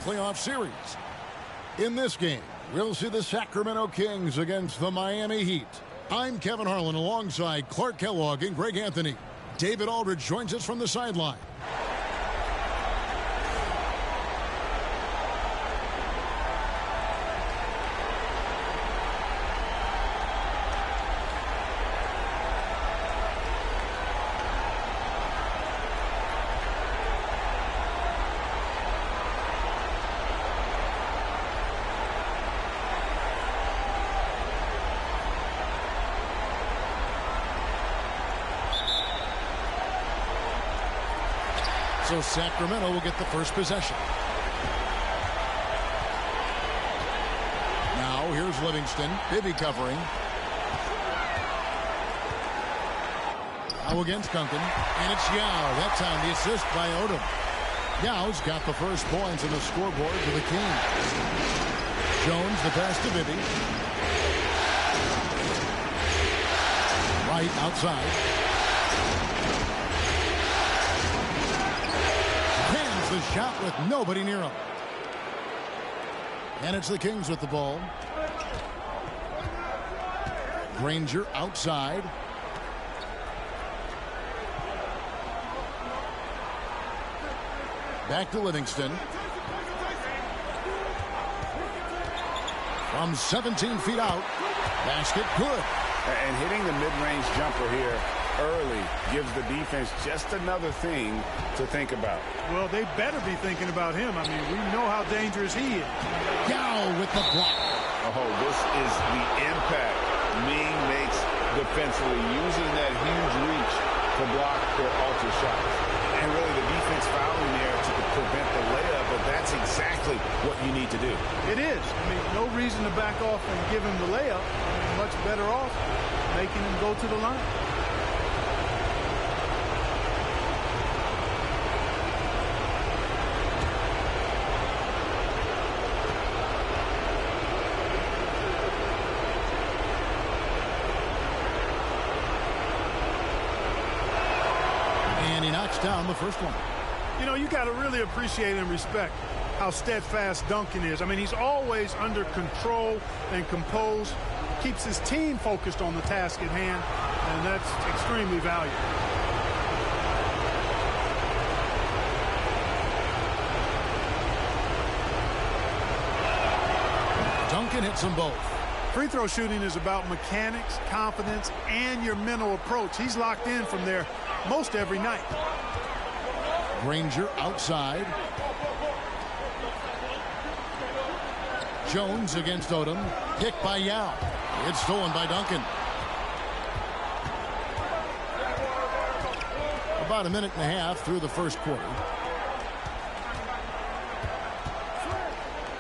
playoff series. In this game, we'll see the Sacramento Kings against the Miami Heat. I'm Kevin Harlan alongside Clark Kellogg and Greg Anthony. David Aldridge joins us from the sideline. So Sacramento will get the first possession. Now here's Livingston. Bibby covering. Now against Duncan. And it's Yao. That time the assist by Odom. Yao's got the first points on the scoreboard for the Kings. Jones the pass to Bibby. Right outside. The shot with nobody near him. And it's the Kings with the ball. Granger outside. Back to Livingston. From 17 feet out. Basket good. And hitting the mid-range jumper here early gives the defense just another thing to think about. Well, they better be thinking about him. I mean, we know how dangerous he is. Yao with the block. Oh, this is the impact Ming makes defensively, using that huge reach to block their alter shots. And really, the defense fouling there to prevent the layup, but that's exactly what you need to do. It is. I mean, no reason to back off and give him the layup. I mean, much better off making him go to the line. Down the first one. You know, you got to really appreciate and respect how steadfast Duncan is. I mean, he's always under control and composed, keeps his team focused on the task at hand, and that's extremely valuable. Duncan hits them both. Free throw shooting is about mechanics, confidence, and your mental approach. He's locked in from there most every night. Granger outside. Jones against Odom. Picked by Yao. It's stolen by Duncan. About a minute and a half through the first quarter.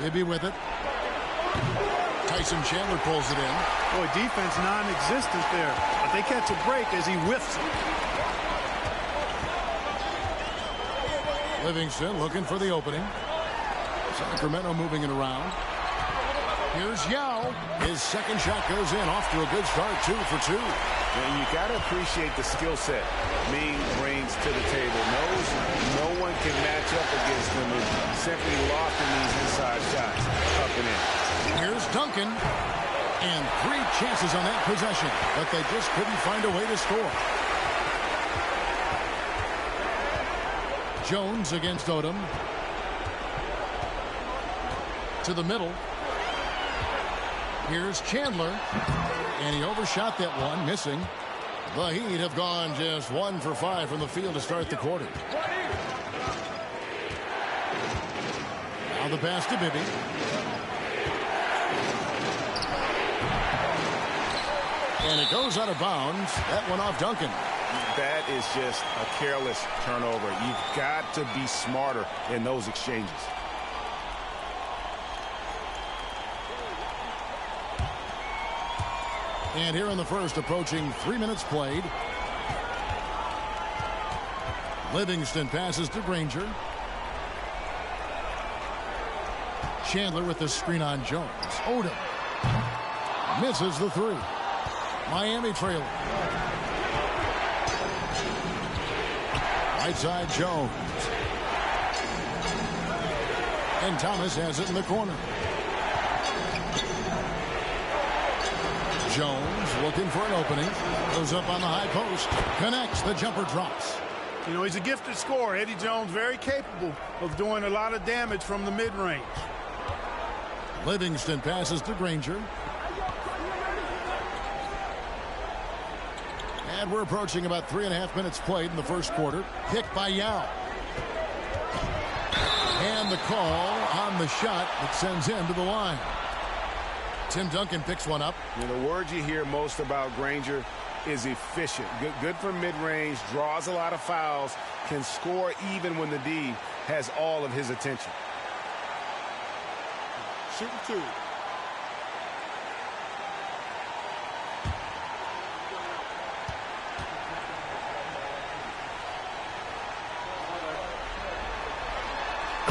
Bibby with it. Tyson Chandler pulls it in. Boy, defense non-existent there. But they catch a break as he whiffs it. Livingston looking for the opening. Sacramento moving it around. Here's Yao. His second shot goes in. Off to a good start. 2 for 2. And you got to appreciate the skill set Ming brings to the table. Knows no one can match up against him and simply lofting these inside shots up and in. Here's Duncan. And 3 chances on that possession. But they just couldn't find a way to score. Jones against Odom. To the middle. Here's Chandler. And he overshot that one, missing. The Heat have gone just 1 for 5 from the field to start the quarter. Now the pass to Bibby. And it goes out of bounds. That one off Duncan. That is just a careless turnover. You've got to be smarter in those exchanges. And here in the first, approaching 3 minutes played. Livingston passes to Granger. Chandler with the screen on Jones. Odom misses the 3. Miami trailing. Right side Jones. And Thomas has it in the corner. Jones looking for an opening. Goes up on the high post. Connects. The jumper drops. You know, he's a gifted scorer. Eddie Jones, very capable of doing a lot of damage from the mid-range. Livingston passes to Granger. And we're approaching about 3.5 minutes played in the first quarter. Picked by Yao. And the call on the shot that sends him to the line. Tim Duncan picks one up. You know, the word you hear most about Granger is efficient. Good from mid-range, draws a lot of fouls, can score even when the D has all of his attention. Shooting 2.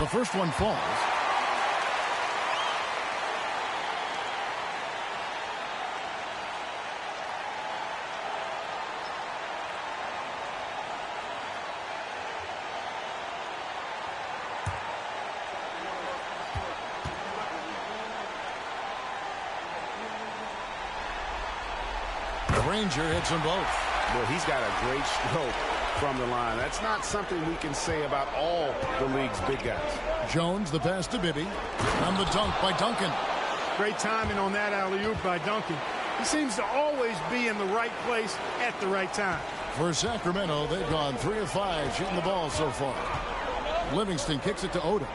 The first one falls. Granger hits them both. Well, he's got a great stroke from the line. That's not something we can say about all the league's big guys. Jones, the pass to Bibby. On the dunk by Duncan. Great timing on that alley-oop by Duncan. He seems to always be in the right place at the right time. For Sacramento, they've gone 3 of 5 shooting the ball so far. Livingston kicks it to Odom.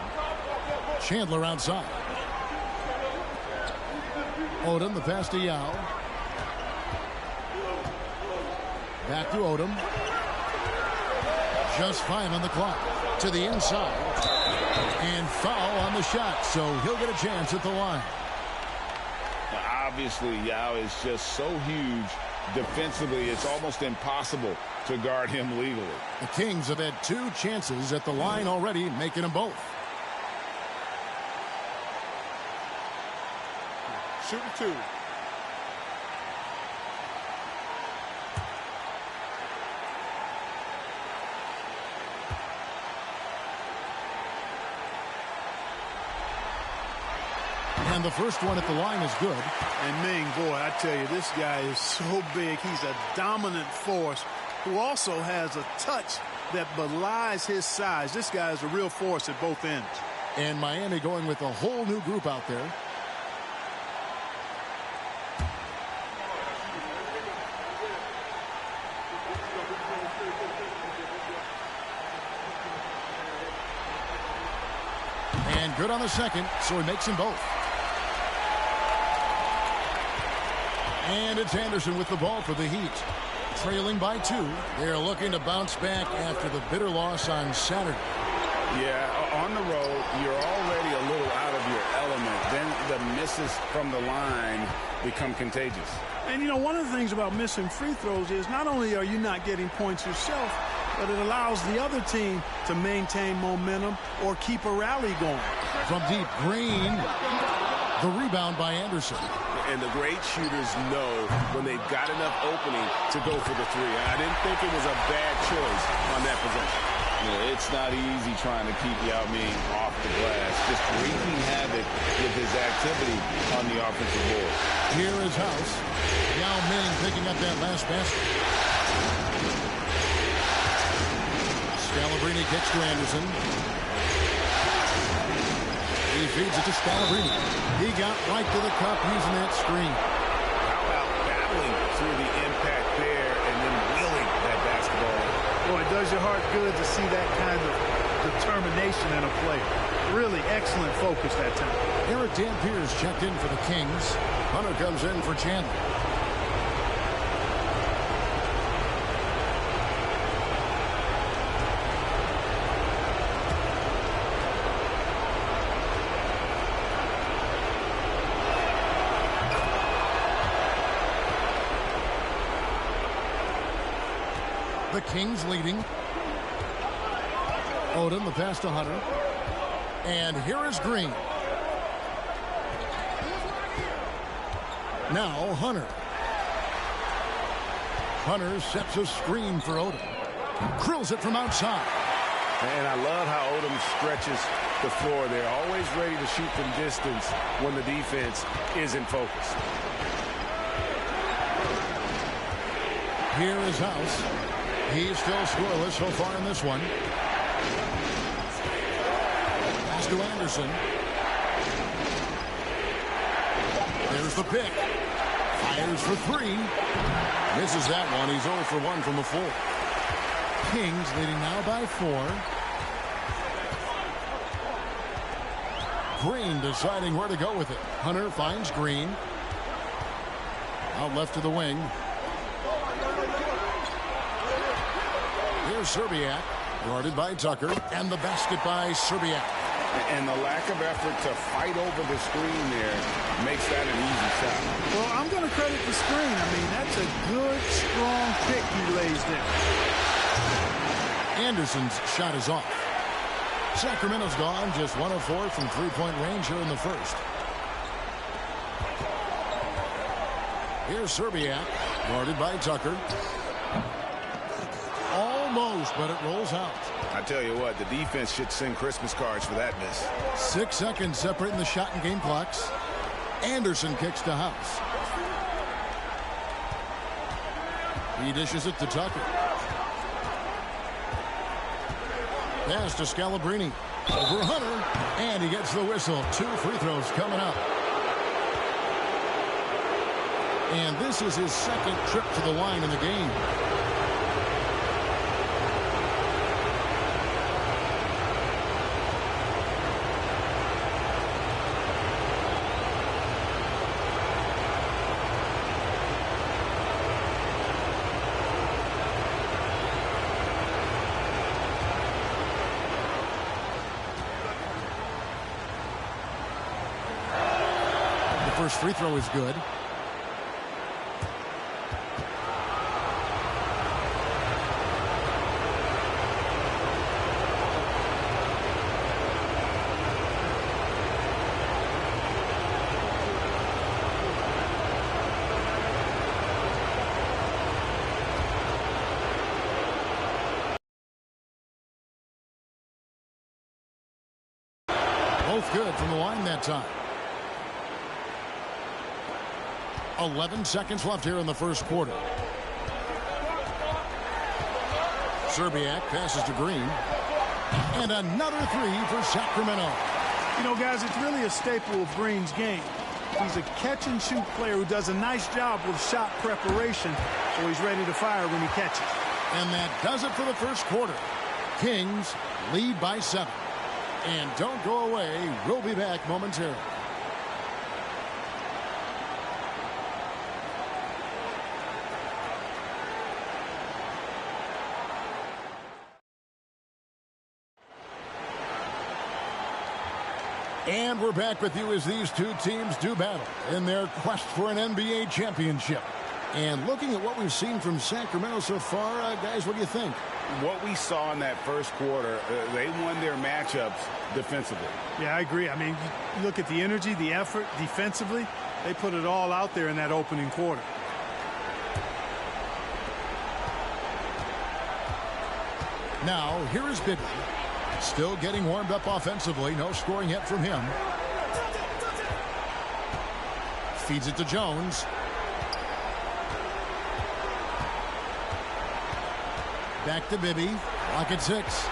Chandler outside. Odom, the pass to Yao. Back to Odom. Just 5 on the clock. To the inside. And foul on the shot, so he'll get a chance at the line. Now, obviously, Yao is just so huge. Defensively, it's almost impossible to guard him legally. The Kings have had 2 chances at the line already, making them both. Shooting 2. And the first one at the line is good. And Ming, boy, I tell you, this guy is so big. He's a dominant force who also has a touch that belies his size. This guy is a real force at both ends. And Miami going with a whole new group out there. And good on the second, so he makes them both. And it's Anderson with the ball for the Heat. Trailing by 2. They're looking to bounce back after the bitter loss on Saturday. Yeah, on the road, you're already a little out of your element. Then the misses from the line become contagious. And, you know, one of the things about missing free throws is not only are you not getting points yourself, but it allows the other team to maintain momentum or keep a rally going. From deep, Green. The rebound by Anderson. And the great shooters know when they've got enough opening to go for the 3. I didn't think it was a bad choice on that possession. Yeah, it's not easy trying to keep Yao Ming off the glass. Just wreaking havoc with his activity on the offensive board. Here is House. Yao Ming picking up that last basket. Scalabrine kicks to Anderson. He feeds it to Scalabrine. He got right to the cup using that screen. How about battling through the impact there and then wheeling that basketball? Boy, it does your heart good to see that kind of determination in a player. Really excellent focus that time. Eric Dampiers checked in for the Kings. Hunter comes in for Chandler. The Kings leading. Odom, the pass to Hunter. And here is Green. Now Hunter. Hunter sets a screen for Odom. Drills it from outside. And I love how Odom stretches the floor. They're always ready to shoot from distance when the defense isn't focused. Here is House. He's still scoreless so far in this one. Pass to Anderson. There's the pick. Fires for three. Misses that one. He's 0 for 1 from the floor. Kings leading now by 4. Green deciding where to go with it. Hunter finds Green. Out left to the wing. Here's Serbiak. Guarded by Tucker. And the basket by Serbiak. And the lack of effort to fight over the screen there makes that an easy shot. Well, I'm going to credit the screen. I mean, that's a good, strong pick he lays there. Anderson's shot is off. Sacramento's gone just 1 of 4 from three-point range here in the first. Here's Serbiak, guarded by Tucker. Almost, but it rolls out. I tell you what, the defense should send Christmas cards for that miss. 6 seconds separating the shot and game clocks. Anderson kicks to House. He dishes it to Tucker. Pass to Scalabrine. Over Hunter. And he gets the whistle. 2 free throws coming up. And this is his second trip to the line in the game. First free throw is good. Both good from the line that time. 11 seconds left here in the first quarter. Serbiak passes to Green. And another three for Sacramento. You know, guys, it's really a staple of Green's game. He's a catch-and-shoot player who does a nice job with shot preparation, so he's ready to fire when he catches. And that does it for the first quarter. Kings lead by 7. And don't go away. We'll be back momentarily. And we're back with you as these two teams do battle in their quest for an NBA championship. And looking at what we've seen from Sacramento so far, guys, what do you think? What we saw in that first quarter, they won their matchups defensively. Yeah, I agree. I mean, you look at the energy, the effort defensively, they put it all out there in that opening quarter. Now, here is Bibby. Still getting warmed up offensively. No scoring yet from him. Feeds it to Jones. Back to Bibby. Lock at 6.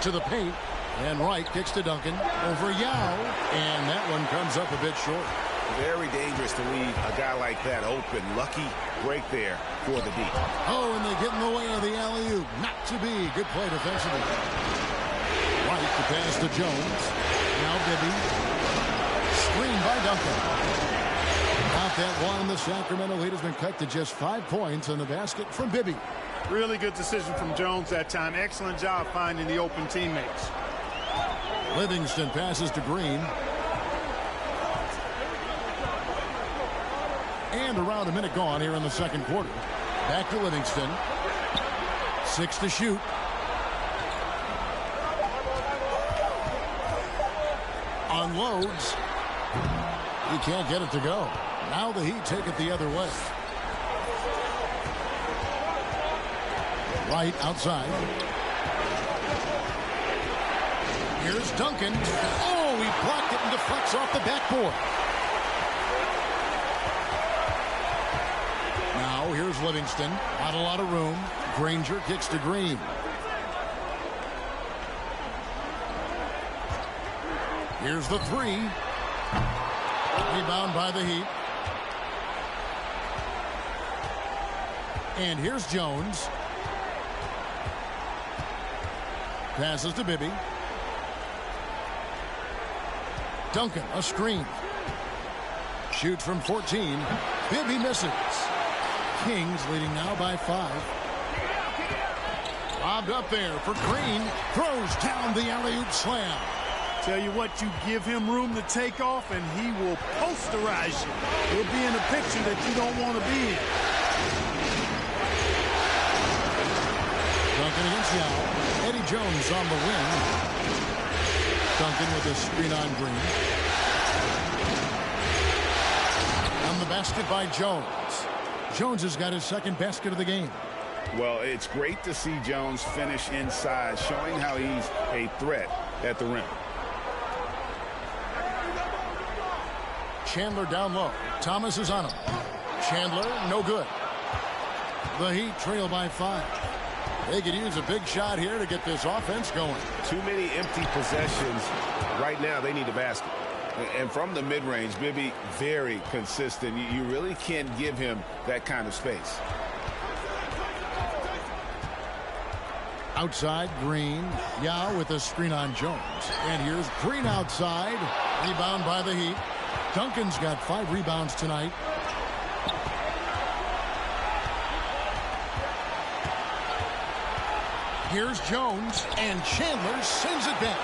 To the paint. And Wright kicks to Duncan. Over Yao. And that one comes up a bit short. Very dangerous to leave a guy like that open. Lucky break there for the D. Oh, and they get in the way of the alley-oop. Not to be. Good play defensively. Wright to pass to Jones. Now Bibby. Screen by Duncan. About that one, the Sacramento lead has been cut to just 5 points on the basket from Bibby. Really good decision from Jones that time. Excellent job finding the open teammates. Livingston passes to Green. And around a minute gone here in the second quarter. Back to Livingston. 6 to shoot. Unloads. He can't get it to go. Now the Heat take it the other way. Right outside. Here's Duncan. Oh, he blocked it and deflects off the backboard. Now here's Livingston. Not a lot of room. Granger kicks to Green. Here's the three. Rebound by the Heat. And here's Jones. Passes to Bibby. Duncan, a screen. Shoots from 14. Bibby misses. Kings leading now by 5. Lobbed up there for Green. Throws down the alley-oop slam. Tell you what, you give him room to take off, and he will posterize you. He'll be in a picture that you don't want to be in. Duncan against Yao. Eddie Jones on the wing. Duncan with a screen on Green. On the basket by Jones. Jones has got his second basket of the game. Well, it's great to see Jones finish inside, showing how he's a threat at the rim. Chandler down low. Thomas is on him. Chandler, no good. The Heat trail by 5. They could use a big shot here to get this offense going. Too many empty possessions. Right now, they need a basket. And from the mid-range, Bibby, very consistent. You really can't give him that kind of space. Outside, Green. Yao with a screen on Jones. And here's Green outside. Rebound by the Heat. Duncan's got 5 rebounds tonight. Here's Jones, and Chandler sends it back.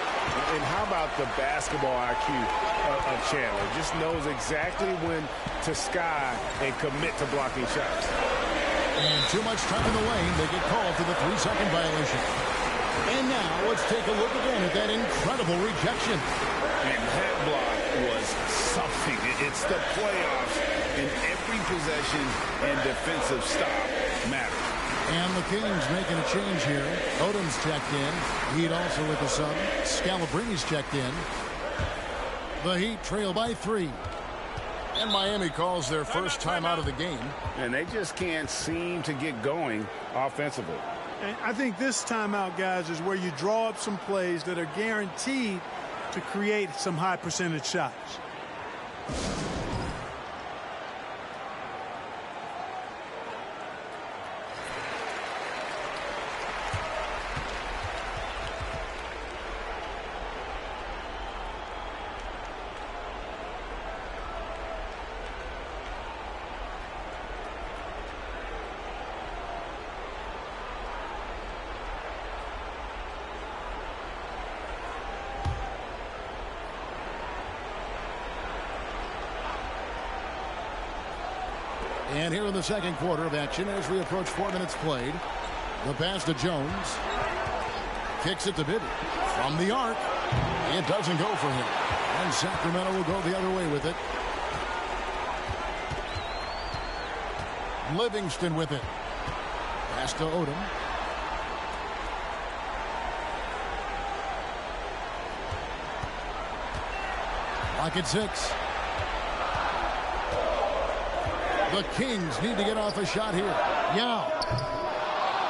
And how about the basketball IQ of Chandler? Just knows exactly when to sky and commit to blocking shots. And too much time in the lane. They get called for the 3-second violation. And now let's take a look again at that incredible rejection. And that block was something. It's the playoffs, and every possession and defensive stop matters. And the Kings making a change here. Odom's checked in. Heat also with the sub. Scalabrini's checked in. The Heat trail by 3. And Miami calls their first time out of the game. And they just can't seem to get going offensively. And I think this timeout, guys, is where you draw up some plays that are guaranteed to create some high percentage shots. And here in the second quarter of action as we approach 4 minutes played. The pass to Jones. Kicks it to Bibby. From the arc. It doesn't go for him. And Sacramento will go the other way with it. Livingston with it. Pass to Odom. Pocket 6. The Kings need to get off a shot here. Yao.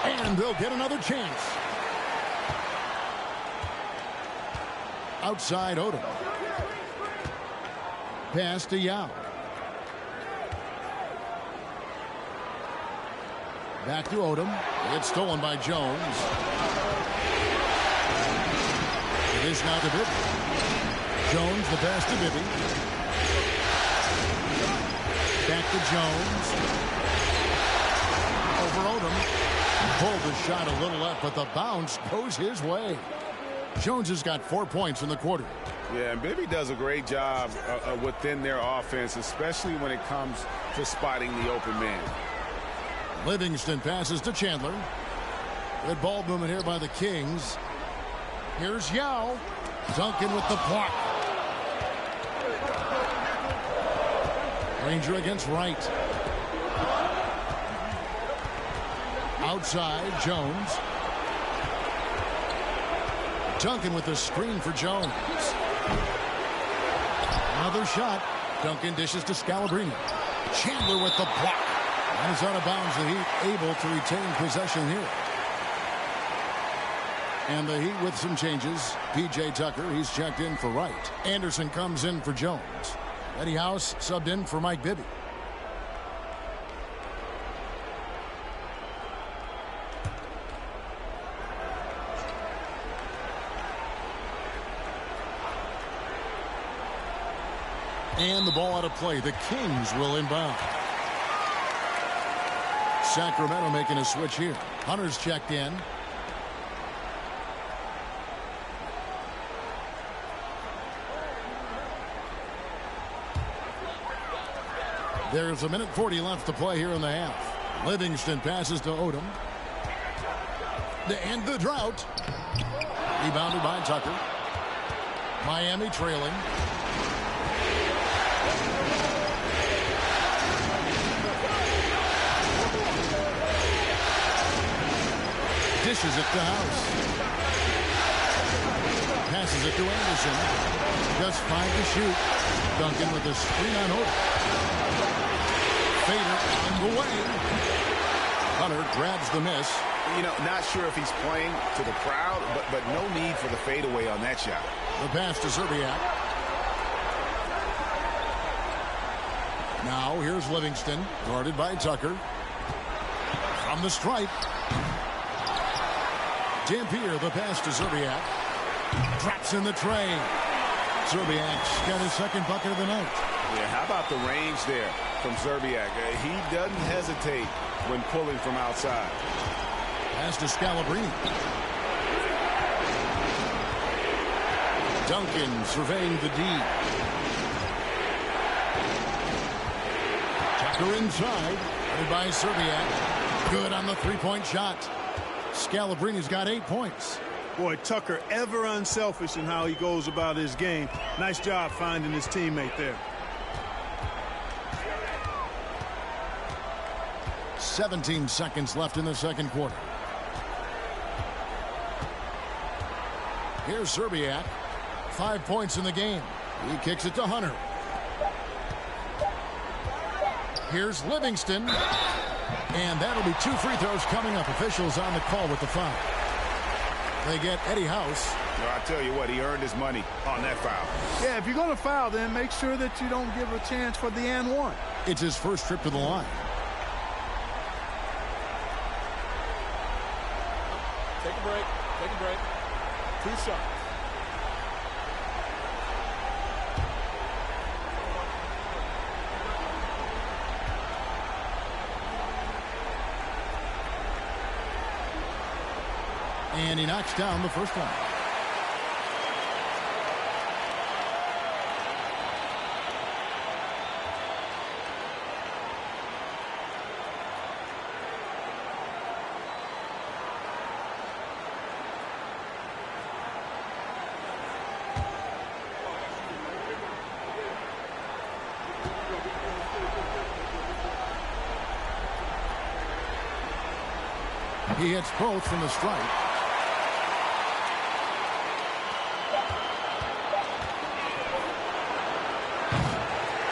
And they'll get another chance. Outside Odom. Pass to Yao. Back to Odom. It's stolen by Jones. It is now to Bibby. Jones, the pass to Bibby. Back to Jones. Over Odom. Pulled the shot a little left, but the bounce goes his way. Jones has got 4 points in the quarter. Yeah, and Bibby does a great job within their offense, especially when it comes to spotting the open man. Livingston passes to Chandler. Good ball movement here by the Kings. Here's Yao. Duncan with the block. Granger against Wright. Outside, Jones. Duncan with the screen for Jones. Another shot. Duncan dishes to Scalabrine. Chandler with the block. And is out of bounds. The Heat able to retain possession here. And the Heat with some changes. P.J. Tucker, he's checked in for Wright. Anderson comes in for Jones. Eddie House subbed in for Mike Bibby. And the ball out of play. The Kings will inbound. Sacramento making a switch here. Hunter's checked in. There's a minute 40 left to play here in the half. Livingston passes to Odom. To end the drought. Rebounded by Tucker. Miami trailing. Dishes it to House. Passes it to Anderson. Just 5 to shoot. Duncan with a screen on Odom. Fader on the way. Hunter grabs the miss. You know, not sure if he's playing to the crowd, but no need for the fadeaway on that shot. The pass to Zerbiak. Now here's Livingston, guarded by Tucker. From the stripe. Dampier, the pass to Zerbiak. Drops in the tray. Zerbiak's got his second bucket of the night. Yeah, how about the range there from Zerbiak? He doesn't hesitate when pulling from outside. Pass to Scalabrine. Duncan surveying the D. Tucker inside. Headed by Zerbiak. Good on the three-point shot. Scalabrine's got 8 points. Boy, Tucker ever unselfish in how he goes about his game. Nice job finding his teammate there. 17 seconds left in the second quarter. Here's Zerbiak. 5 points in the game. He kicks it to Hunter. Here's Livingston. And that'll be 2 free throws coming up. Officials on the call with the foul. They get Eddie House. Well, I tell you what, he earned his money on that foul. Yeah, if you're going to foul, then make sure that you don't give a chance for the and one. It's his first trip to the line. Take a break. Take a break. 2 shots. And he knocks down the first one. He hits both from the stripe.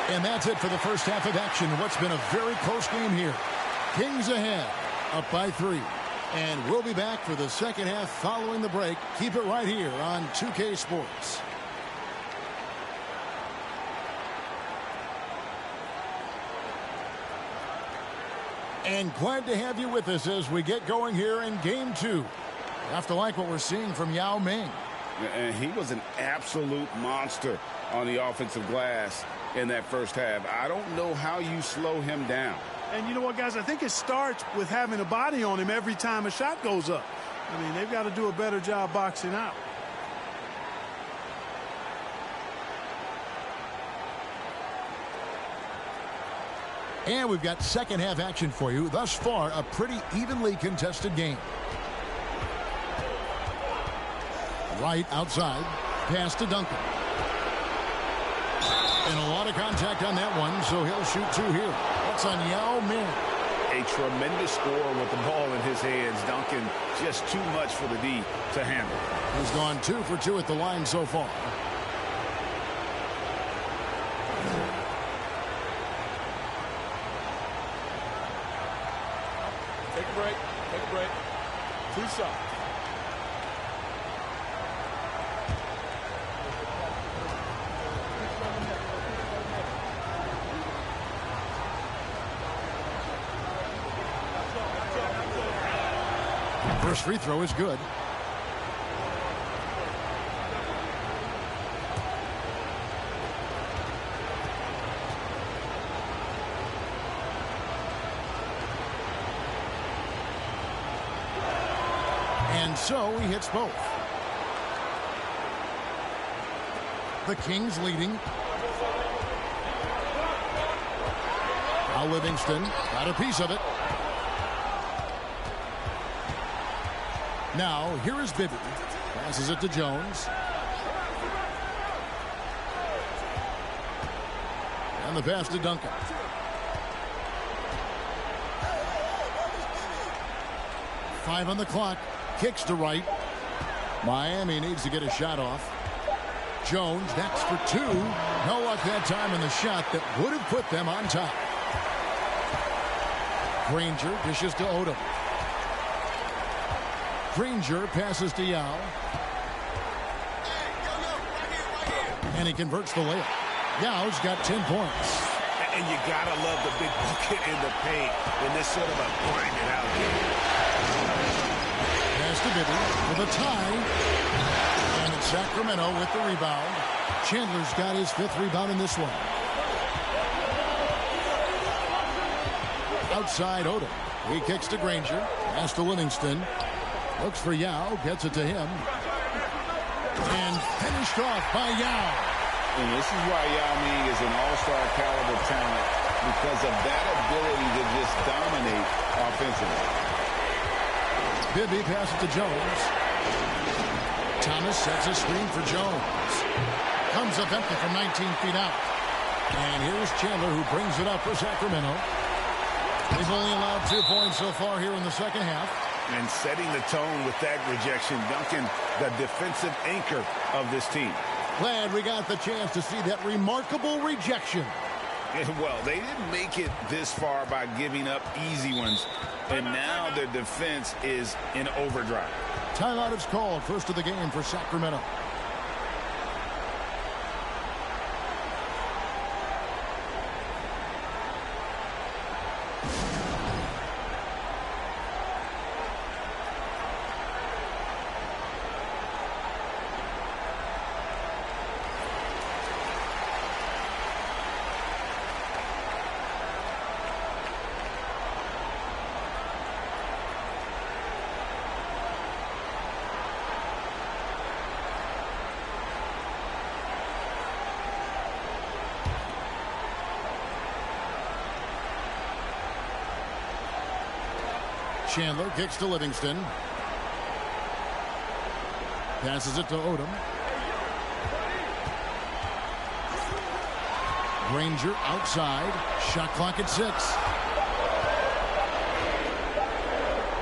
And that's it for the first half of action. What's been a very close game here. Kings ahead, up by 3. And we'll be back for the second half following the break. Keep it right here on 2K Sports. And glad to have you with us as we get going here in Game 2. You have to like what we're seeing from Yao Ming. And he was an absolute monster on the offensive glass in that first half. I don't know how you slow him down. And you know what, guys? I think it starts with having a body on him every time a shot goes up. I mean, they've got to do a better job boxing out. And we've got second half action for you. Thus far, a pretty evenly contested game. Right outside. Pass to Duncan. And a lot of contact on that one, so he'll shoot 2 here. That's on Yao Ming. a tremendous scorer with the ball in his hands. Duncan just too much for the D to handle. He's gone 2 for 2 at the line so far. Take a break. Take a break. 2 shots. First free throw is good. And so he hits both. The Kings leading. Now Livingston got a piece of it. Now, here is Bibby. Passes it to Jones. And the pass to Duncan. Five on the clock. Kicks to right. Miami needs to get a shot off. Jones next for 2. No luck that time in the shot that would have put them on top. Granger dishes to Odom. Granger passes to Yao. And he converts the layup. Yao's got 10 points. And you gotta love the big bucket in the paint in this sort of a grinded out game. Pass to Bibby for the tie. And it's Sacramento with the rebound. Chandler's got his 5th rebound in this one. Outside Odom. He kicks to Granger. Pass to Livingston. Looks for Yao, gets it to him. And finished off by Yao. And this is why Yao Ming is an all-star caliber talent, because of that ability to just dominate offensively. Bibby passes to Jones. Thomas sets a screen for Jones. Comes up empty from 19 feet out. And here's Chandler, who brings it up for Sacramento. They've only allowed 2 points so far here in the second half. And setting the tone with that rejection. Duncan, the defensive anchor of this team. Glad we got the chance to see that remarkable rejection. Well, they didn't make it this far by giving up easy ones. And now their defense is in overdrive. Timeout is called. First of the game for Sacramento. Chandler kicks to Livingston. Passes it to Odom. Granger outside. Shot clock at 6.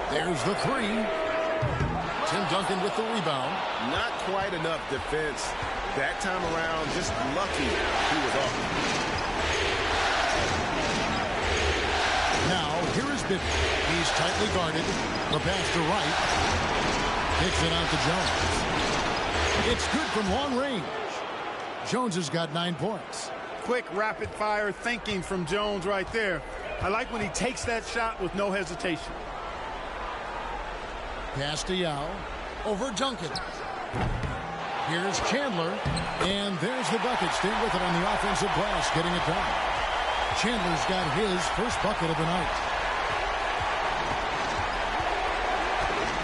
There's the 3. Tim Duncan with the rebound. Not quite enough defense that time around. Just lucky he was off. Now, here is Bibby. He's tightly guarded. The pass to right. Kicks it out to Jones. It's good from long range. Jones has got 9 points. Quick, rapid-fire thinking from Jones right there. I like when he takes that shot with no hesitation. Pass to Yao. Over Duncan. Here's Chandler. And there's the bucket. Stay with it on the offensive glass, getting it done. Chandler's got his first bucket of the night.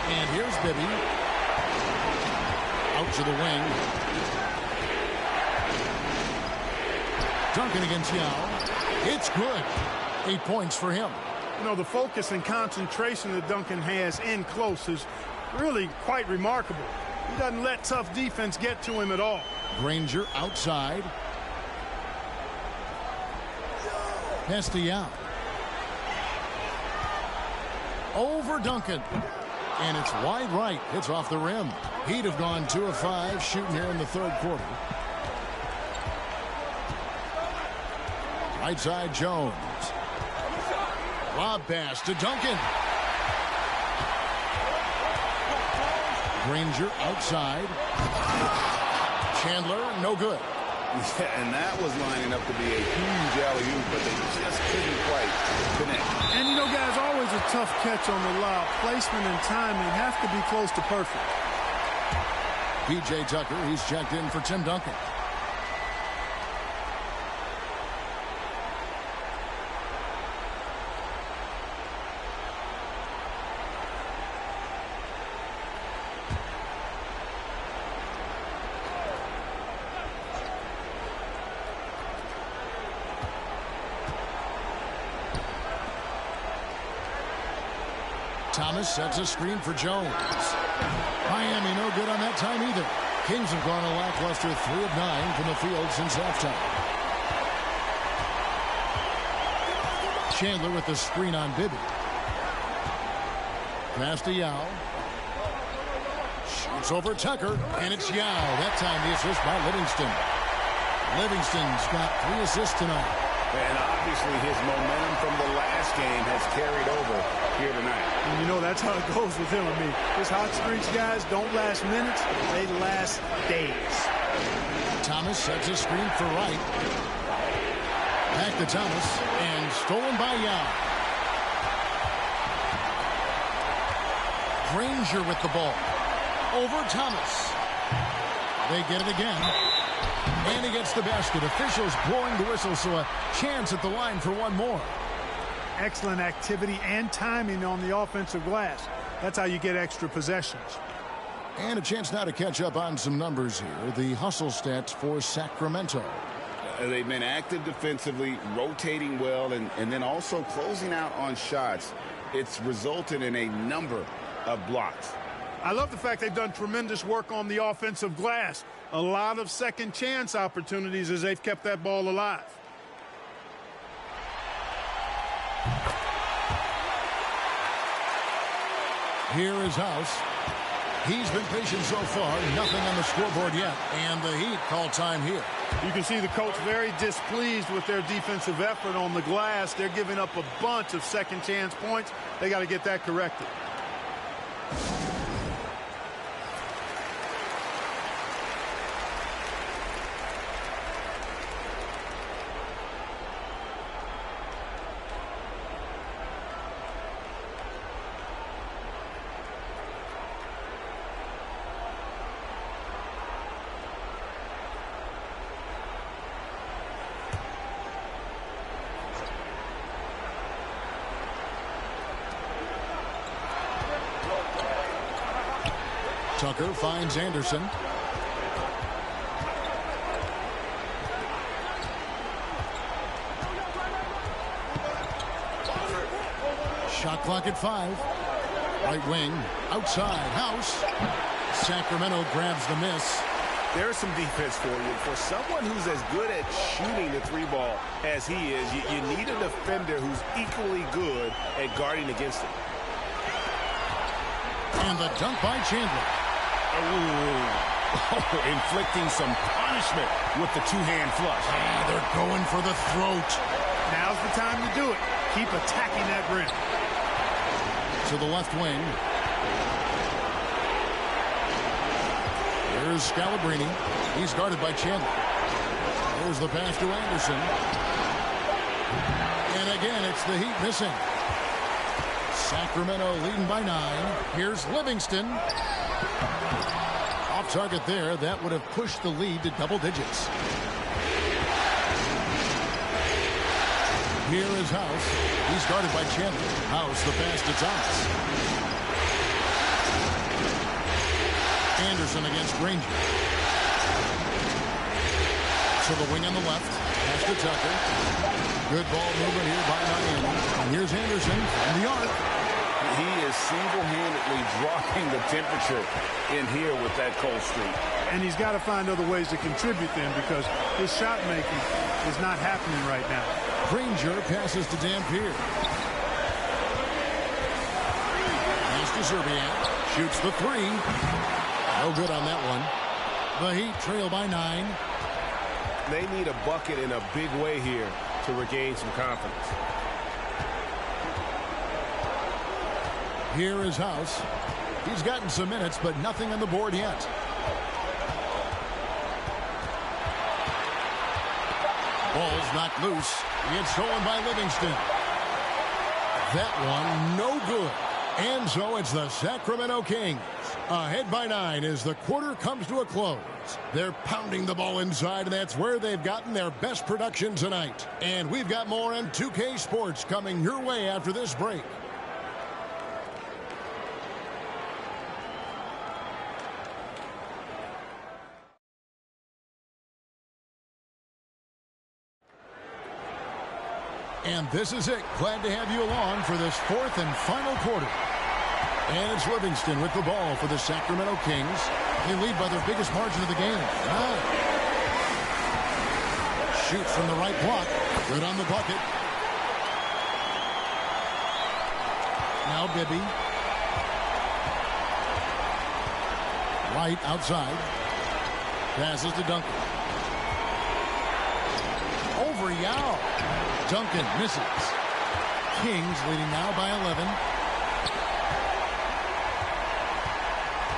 And here's Bibby. Out to the wing. Duncan against Yao. It's good. 8 points for him. You know, the focus and concentration that Duncan has in close is really quite remarkable. He doesn't let tough defense get to him at all. Granger outside. Pass to Yao. over Duncan. And it's wide right. It's off the rim. He'd have gone 2 of 5 shooting here in the third quarter. Right side Jones. Lob pass to Duncan. Granger outside. Chandler, no good. Yeah, and that was lining up to be a huge alley-oop, but they just couldn't quite connect. And, you know, guys, always a tough catch on the lob. Placement and timing have to be close to perfect. P.J. Tucker, he's checked in for Tim Duncan. Thomas sets a screen for Jones. Miami no good on that time either. Kings have gone a lackluster 3 of 9 from the field since halftime. Chandler with the screen on Bibby. Pass to Yao. Shoots over Tucker, and it's Yao. That time the assist by Livingston. Livingston's got 3 assists tonight. And obviously his momentum from the last game has carried over here tonight. And you know, that's how it goes with him. I mean, his hot streaks, guys, don't last minutes. They last days. Thomas sets a screen for Wright. Back to Thomas, and stolen by Yao. Granger with the ball. Over Thomas. They get it again. And he gets the basket. Officials blowing the whistle, so a chance at the line for one more. Excellent activity and timing on the offensive glass. That's how you get extra possessions. And a chance now to catch up on some numbers here. The hustle stats for Sacramento. They've been active defensively, rotating well, and then also closing out on shots. It's resulted in a number of blocks. I love the fact they've done tremendous work on the offensive glass. A lot of second chance opportunities as they've kept that ball alive. Here is House. He's been patient so far. Nothing on the scoreboard yet. And the Heat call time here. You can see the coach very displeased with their defensive effort on the glass. They're giving up a bunch of second chance points. They got to get that corrected. Tucker finds Anderson. Shot clock at 5. Right wing, outside, House. Sacramento grabs the miss. There's some defense for you. For someone who's as good at shooting the 3-ball as he is, you need a defender who's equally good at guarding against it. And the dunk by Chandler. Inflicting some punishment with the 2-hand flush. They're going for the throat. Now's the time to do it. Keep attacking that rim. To the left wing. Here's Scalabrini. He's guarded by Chandler. There's the pass to Anderson. And again, it's the Heat missing. Sacramento leading by 9. Here's Livingston. Off target there. That would have pushed the lead to double digits. Here is House. He's guarded by Chandler. House, the pass to Thomas. Anderson against Granger. To the wing on the left. Pass to Tucker. Good ball movement here by Miami. And here's Anderson from the arc. He is single-handedly dropping the temperature in here with that cold streak. And he's got to find other ways to contribute then, because his shot making is not happening right now. Granger passes to Dampier. to Serbian. Shoots the three. No good on that one. The Heat trail by 9. They need a bucket in a big way here to regain some confidence. Here is House. He's gotten some minutes, but nothing on the board yet. Ball's knocked loose. It's stolen by Livingston. That one no good. And so it's the Sacramento Kings. Ahead by 9 as the quarter comes to a close. They're pounding the ball inside, and that's where they've gotten their best production tonight. And we've got more on 2K Sports coming your way after this break. And this is it. Glad to have you along for this fourth and final quarter. And it's Livingston with the ball for the Sacramento Kings. They lead by their biggest margin of the game. 9. Shoots from the right block. Good on the bucket. Now Bibby. Right outside. Passes to Duncan. Over Yao. Duncan misses. Kings leading now by 11.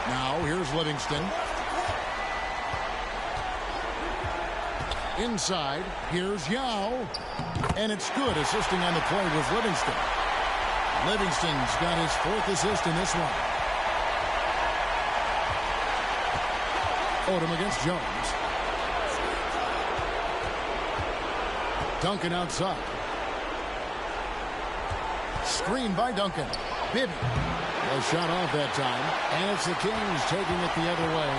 Now here's Livingston. Inside, here's Yao. And it's good, assisting on the play with Livingston. Livingston's got his 4th assist in this one. Odom against Jones. Duncan outside. Screen by Duncan. Bibby. Well, shot off that time. And it's the Kings taking it the other way.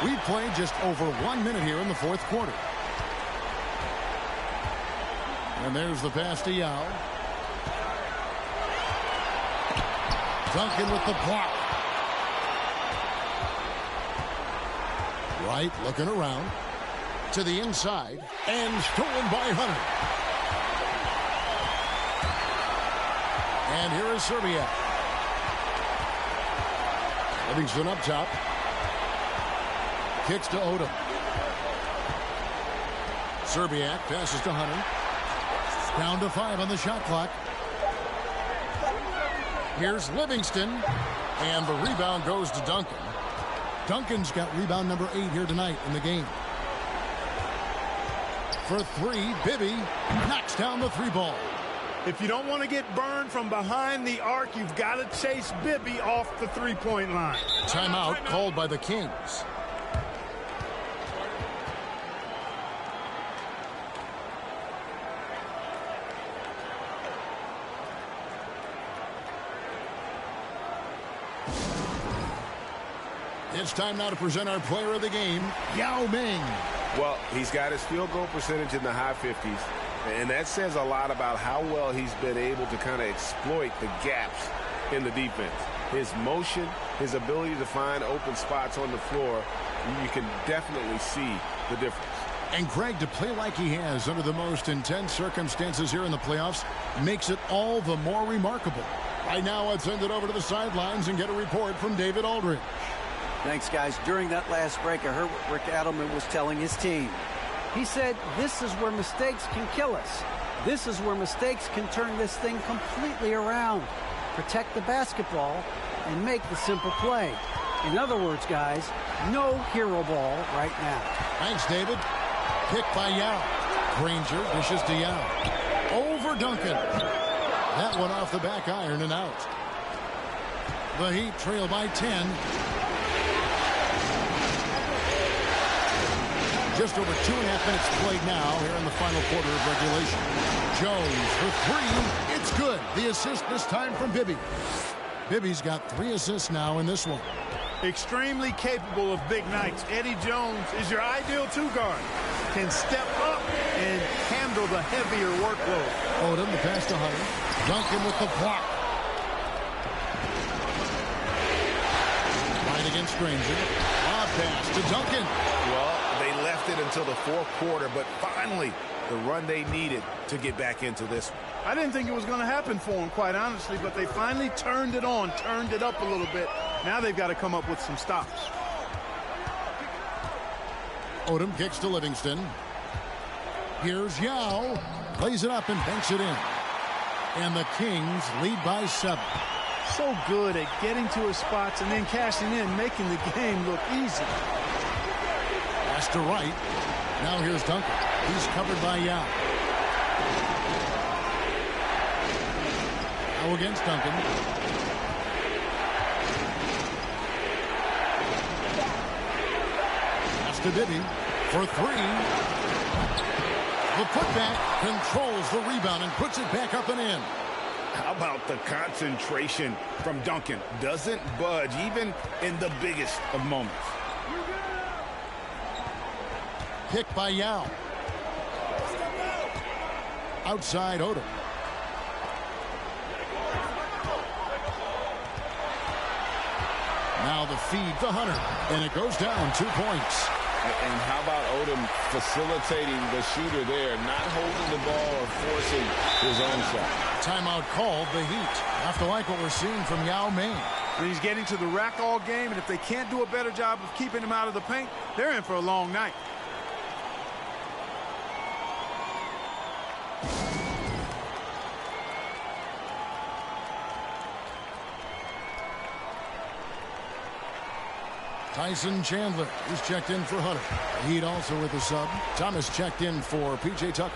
We played just over 1 minute here in the 4th quarter. And there's the pass to Yao. Duncan with the block. Right, looking around. To the inside. And stolen by Hunter. And here is Serbia. Livingston up top. Kicks to Odom. Serbiak passes to Hunter. Down to 5 on the shot clock. Here's Livingston. And the rebound goes to Duncan. Duncan's got rebound number 8 here tonight in the game. For 3, Bibby knocks down the 3 ball. If you don't want to get burned from behind the arc, you've got to chase Bibby off the 3-point line. Timeout called by the Kings. It's time now to present our player of the game, Yao Ming. Well, he's got his field goal percentage in the high 50s, and that says a lot about how well he's been able to kind of exploit the gaps in the defense. His motion, his ability to find open spots on the floor, you can definitely see the difference. And Greg, to play like he has under the most intense circumstances here in the playoffs makes it all the more remarkable. Right now, let's send it over to the sidelines and get a report from David Aldridge. Thanks, guys. During that last break, I heard what Rick Adelman was telling his team. He said, this is where mistakes can kill us. This is where mistakes can turn this thing completely around. Protect the basketball and make the simple play. In other words, guys, no hero ball right now. Thanks, David. Kick by Yao. Granger dishes to Yao. Over Duncan. That one off the back iron and out. The Heat trail by 10. Just over 2.5 minutes played now here in the final quarter of regulation. Jones for 3. It's good. The assist this time from Bibby. Bibby's got 3 assists now in this one. Extremely capable of big nights. Eddie Jones is your ideal 2-guard. Can step up and handle the heavier workload. Odom, the pass to Hunter. Duncan with the block. Right against Granger. Lob pass to Duncan. Well, they left it until the 4th quarter, but finally the run they needed to get back into this one. I didn't think it was going to happen for them, quite honestly, but they finally turned it on, turned it up a little bit. Now they've got to come up with some stops. Odom kicks to Livingston. Here's Yao. Plays it up and banks it in. And the Kings lead by 7. So good at getting to his spots and then cashing in, making the game look easy. Pass to right. Now here's Duncan. He's covered by Yao. Now against Duncan. Pass to Bibby for 3. The putback controls the rebound and puts it back up and in. How about the concentration from Duncan? Doesn't budge even in the biggest of moments. Pick by Yao. Outside Odom. Now the feed to Hunter. And it goes down 2 points. And how about Odom facilitating the shooter there, not holding the ball or forcing his own shot. Timeout called, the Heat. Have to like what we're seeing from Yao Ming. And he's getting to the rack all game, and if they can't do a better job of keeping him out of the paint, they're in for a long night. Tyson Chandler is checked in for Hunter. Heat also with the sub. Thomas checked in for P.J. Tucker.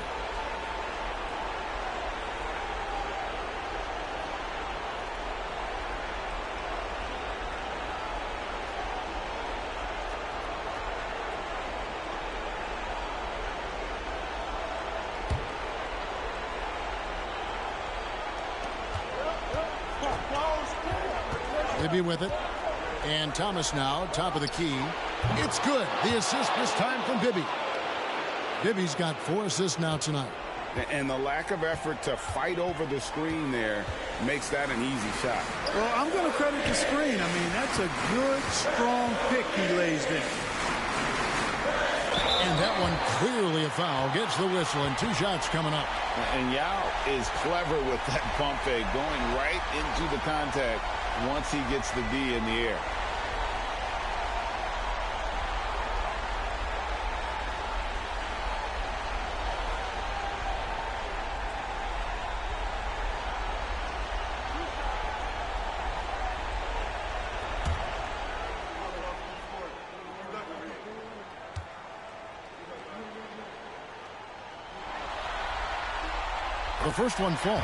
Libby with it. And Thomas now, top of the key. It's good. The assist this time from Bibby. Bibby's got 4 assists now tonight. And the lack of effort to fight over the screen there makes that an easy shot. Well, I'm going to credit the screen. I mean, that's a good, strong pick he lays there. And that one clearly a foul. Gets the whistle and 2 shots coming up. And Yao is clever with that pump fake, going right into the contact once he gets the D in the air. The first one falls.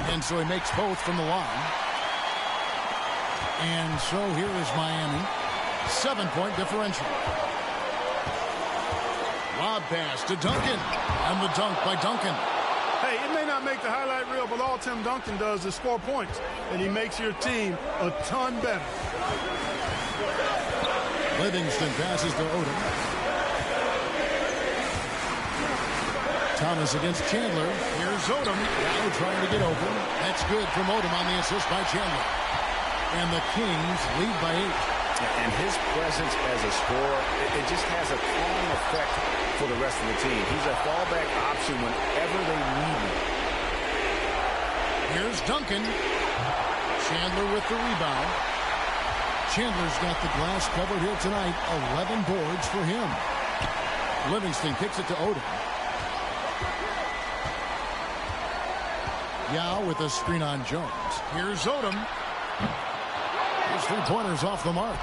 And so he makes both from the line. And so here is Miami. 7-point differential. Lob pass to Duncan. And the dunk by Duncan. Hey, it may not make the highlight reel, but all Tim Duncan does is score points. And he makes your team a ton better. Livingston passes to Odom. Thomas against Chandler. Here's Odom. Now trying to get open. That's good from Odom on the assist by Chandler. And the Kings lead by 8. And his presence as a scorer, it just has a calming effect for the rest of the team. He's a fallback option whenever they need him. Here's Duncan. Chandler with the rebound. Chandler's got the glass covered here tonight. 11 boards for him. Livingston kicks it to Odom. Yao with a screen on Jones. Here's Odom. His 3-pointers off the mark.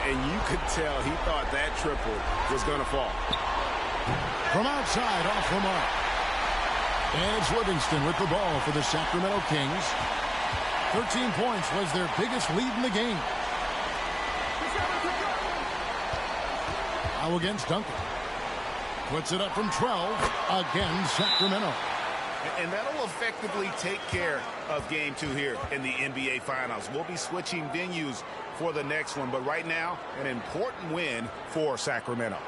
And you could tell he thought that triple was going to fall. From outside, off the mark. And it's Livingston with the ball for the Sacramento Kings. 13 points was their biggest lead in the game. Now against Duncan. Puts it up from 12. Again, Sacramento. And that'll effectively take care of game 2 here in the NBA Finals. We'll be switching venues for the next one, but right now, an important win for Sacramento.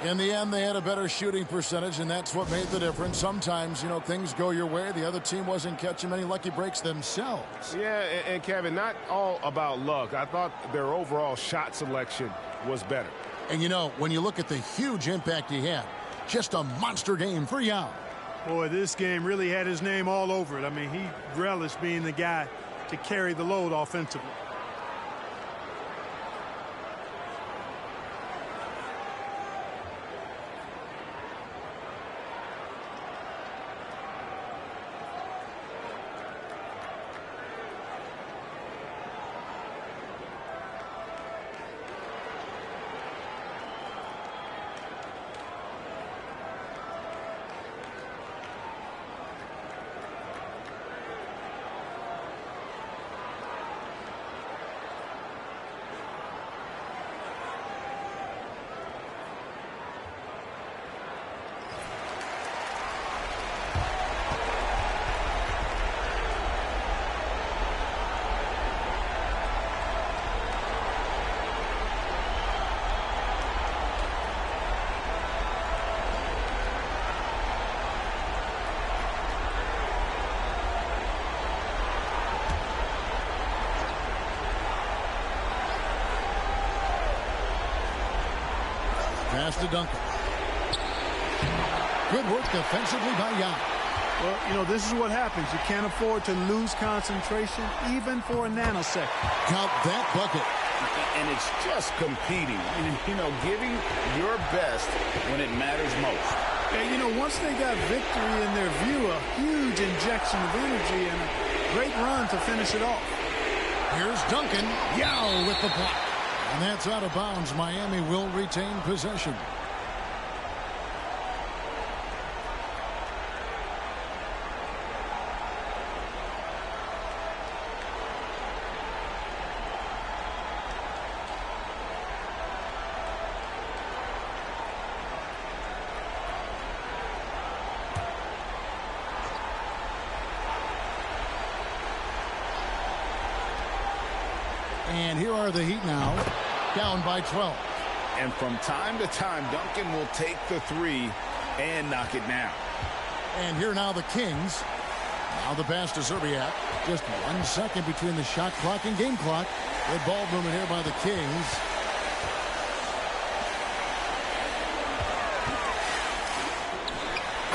In the end, they had a better shooting percentage, and that's what made the difference. Sometimes, things go your way. The other team wasn't catching many lucky breaks themselves. Yeah, and Kevin, not all about luck. I thought their overall shot selection was better. And, when you look at the huge impact he had, just a monster game for Yao. Boy, this game really had his name all over it. I mean, he relished being the guy to carry the load offensively. Pass to Duncan. Good work defensively by Yao. Well, this is what happens. You can't afford to lose concentration even for a nanosecond. Count that bucket. And it's just competing and, giving your best when it matters most. And, once they got victory in their view, a huge injection of energy and a great run to finish it off. Here's Duncan. Yao with the block. And that's out of bounds. Miami will retain possession. And here are the Heat now, down by 12. And from time to time, Duncan will take the 3 and knock it down. And here now the Kings. Now the pass to Zerbiak. Just 1 second between the shot clock and game clock. Good ball movement here by the Kings.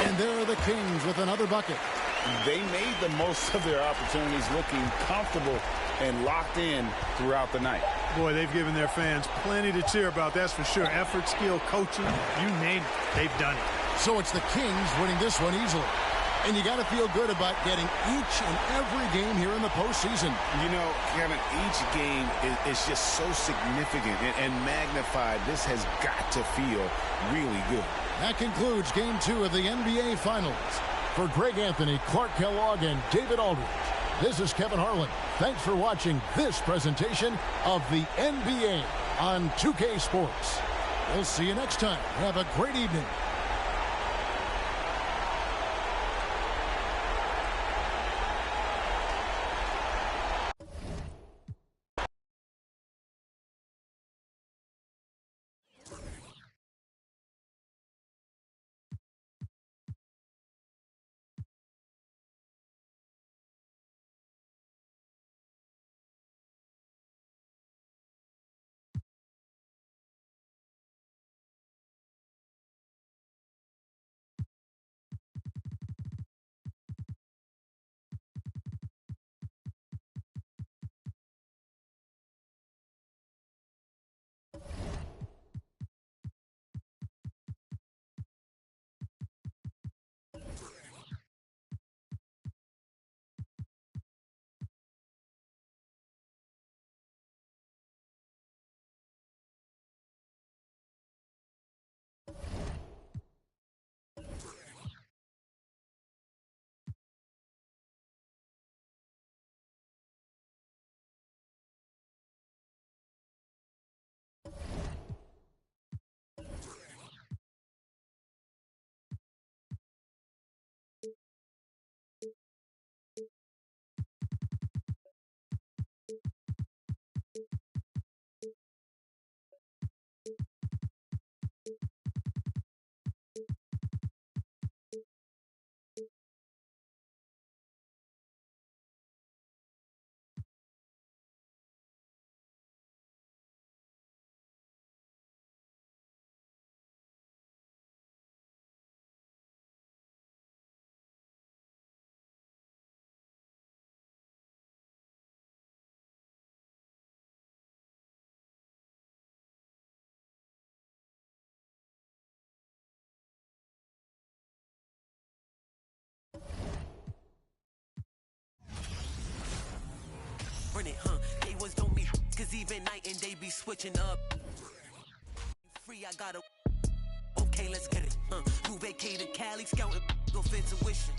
And there are the Kings with another bucket. They made the most of their opportunities, looking comfortable and locked in throughout the night. Boy, they've given their fans plenty to cheer about, that's for sure. Effort, skill, coaching, you name it, they've done it. So it's the Kings winning this one easily. And you got to feel good about getting each and every game here in the postseason. Kevin, each game is just so significant and magnified. This has got to feel really good. That concludes Game 2 of the NBA Finals. For Greg Anthony, Clark Kellogg, and David Aldridge, this is Kevin Harlan. Thanks for watching this presentation of the NBA on 2K Sports. We'll see you next time. Have a great evening. Cause even night and day be switching up. Free, I gotta. Okay, let's get it. New vacated Cali, scouting, go for intuition.